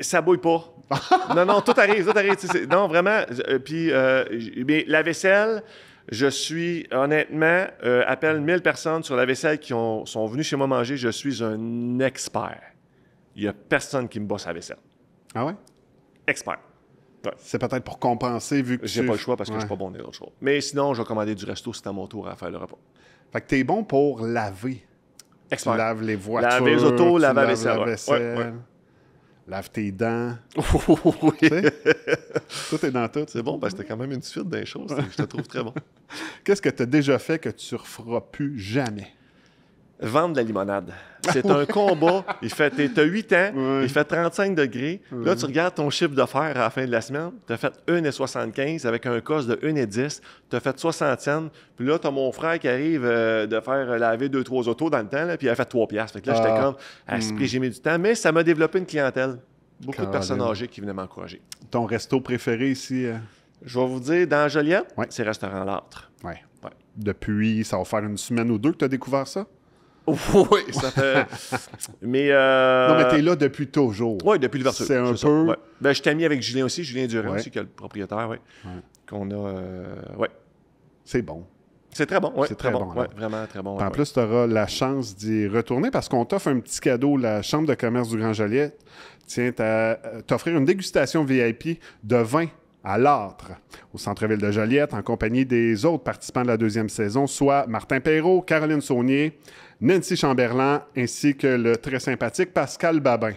S3: Ça bouille pas. non, tout arrive. Tu sais, non, vraiment. Puis, mais la vaisselle, je suis, honnêtement, appelle 1000 personnes sur la vaisselle qui sont venues chez moi manger. Je suis un expert. Il n'y a personne qui me bosse la vaisselle.
S1: Ah ouais?
S3: Expert.
S1: C'est peut-être pour compenser vu que
S3: J'ai
S1: tu...
S3: pas le choix parce que je
S1: Ouais.
S3: suis pas bon dans d'autres choses. Mais sinon, je vais commander du resto si c'est à mon tour à faire le repas.
S1: Fait que t'es bon pour laver. Tu
S3: Expert.
S1: laves les voitures.
S3: Laver les autos,
S1: tu
S3: laver la
S1: laves
S3: vaisselle,
S1: la
S3: ouais.
S1: vaisselle,
S3: Ouais.
S1: lave tes dents.
S3: Oui.
S1: Tu sais? Tout est dans tout.
S3: C'est bon, parce que t'as quand même une suite des choses. Je te trouve très bon.
S1: Qu'est-ce que tu as déjà fait que tu ne referas plus jamais?
S3: Vendre de la limonade. C'est un combat. T'as 8 ans,
S1: Ouais.
S3: il fait 35 degrés. Là, tu regardes ton chiffre d'affaires à la fin de la semaine. Tu as fait 1,75 avec un cost de 1,10. Tu as fait 60 cents. Puis là, tu as mon frère qui arrive de faire laver 2-3 autos dans le temps, là, puis il a fait 3 piastres. Fait que là, j'étais comme, à ce prix, j'ai mis du temps. Mais ça m'a développé une clientèle. Beaucoup de personnes
S1: Caroline.
S3: âgées qui venaient m'encourager.
S1: Ton resto préféré ici?
S3: Je vais vous dire, dans Joliette,
S1: Ouais.
S3: c'est Restaurant L'Âtre.
S1: Ouais.
S3: Ouais.
S1: Depuis, ça va faire une semaine ou deux que tu as découvert ça?
S3: Oui, ça fait... Mais...
S1: Non, mais tu es là depuis toujours.
S3: Oui, depuis l'ouverture.
S1: C'est un
S3: ça.
S1: peu...
S3: Ouais. Ben, je t'ai mis avec Julien aussi, Julien Durand
S1: Ouais.
S3: aussi, qui est le propriétaire, oui.
S1: Ouais.
S3: Qu'on a... ouais.
S1: C'est bon.
S3: C'est très bon, oui.
S1: C'est très bon,
S3: Ouais,
S1: alors.
S3: vraiment très bon.
S1: Puis en
S3: ouais.
S1: plus, tu auras la chance d'y retourner parce qu'on t'offre un petit cadeau. La Chambre de commerce du Grand Joliette tient à t'offrir une dégustation VIP de vin à l'âtre au centre-ville de Joliette en compagnie des autres participants de la deuxième saison, soit Martin Perrault, Caroline Saunier, Nancy Chamberlain ainsi que le très sympathique Pascal Babin.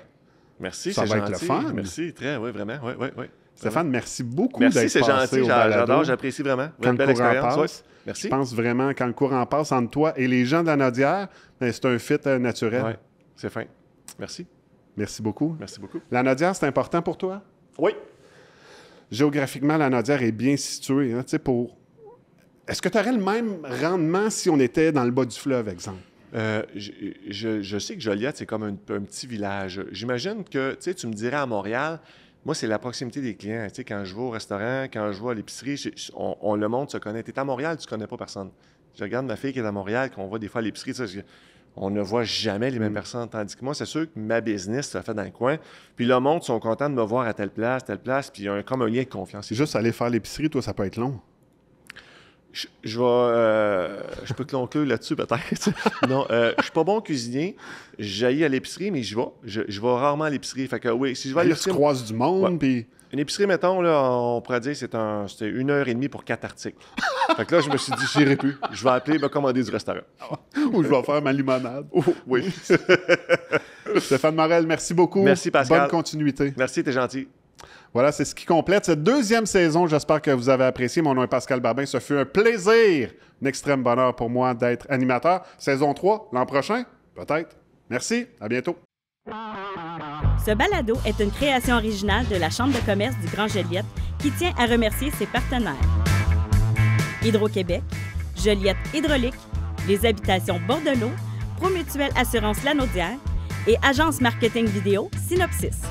S3: Merci,
S1: Ça
S3: c'est
S1: va être
S3: gentil.
S1: le fun.
S3: Merci, très, oui, vraiment. Oui, oui, oui.
S1: Stéphane, merci beaucoup
S3: Merci,
S1: d'être
S3: c'est
S1: passé
S3: gentil.
S1: au balado.
S3: J'adore, j'apprécie vraiment.
S1: Quand
S3: Une
S1: le
S3: belle
S1: courant
S3: expérience.
S1: passe,
S3: Ouais. Merci.
S1: Je pense vraiment, quand le courant passe entre toi et les gens de la Nodière, ben, c'est un fit naturel.
S3: Ouais, c'est fin. Merci.
S1: Merci beaucoup.
S3: Merci beaucoup.
S1: La Nodière, c'est important pour toi?
S3: Oui.
S1: Géographiquement, la Nodière est bien située. Hein, tu sais, pour... Est-ce que tu aurais le même rendement si on était dans le bas du fleuve, exemple?
S3: Je sais que Joliette, c'est comme un petit village. J'imagine que, tu me dirais à Montréal, moi, c'est la proximité des clients. Tu sais, quand je vais au restaurant, quand je vais à l'épicerie, le monde se connaît. Tu es à Montréal, tu ne connais pas personne. Je regarde ma fille qui est à Montréal, qu'on voit des fois à l'épicerie, on ne voit jamais les mêmes personnes. Tandis que moi, c'est sûr que ma business se fait dans le coin. Puis le monde sont contents de me voir à telle place, puis il y a comme un lien de confiance.
S1: C'est juste aller faire l'épicerie, toi, ça peut être long.
S3: Je peux te conclure là-dessus, peut-être. Non, je suis pas bon cuisinier. J'aille à l'épicerie, mais je vais rarement à l'épicerie. Fait que oui, si je vais à l'épicerie...
S1: Là, tu croises du monde, puis...
S3: Une épicerie, mettons, là, on pourrait dire c'était 1h30 pour 4 articles. Fait que là, je me suis dit, j'irai plus. Je vais appeler, me commander du restaurant.
S1: Ou je vais faire ma limonade.
S3: Oui.
S1: Stéphane Morel, merci beaucoup.
S3: Merci, Pascal.
S1: Bonne continuité.
S3: Merci, t'es gentil.
S1: Voilà, c'est ce qui complète cette deuxième saison. J'espère que vous avez apprécié. Mon nom est Pascal Barbin. Ce fut un plaisir, un extrême bonheur pour moi d'être animateur. Saison 3, l'an prochain, peut-être. Merci, à bientôt.
S2: Ce balado est une création originale de la Chambre de commerce du Grand Joliette qui tient à remercier ses partenaires. Hydro-Québec, Joliette Hydraulique, les Habitations Bordelot, Promutuelle Assurance Lanaudière et Agence Marketing Vidéo Synopsis.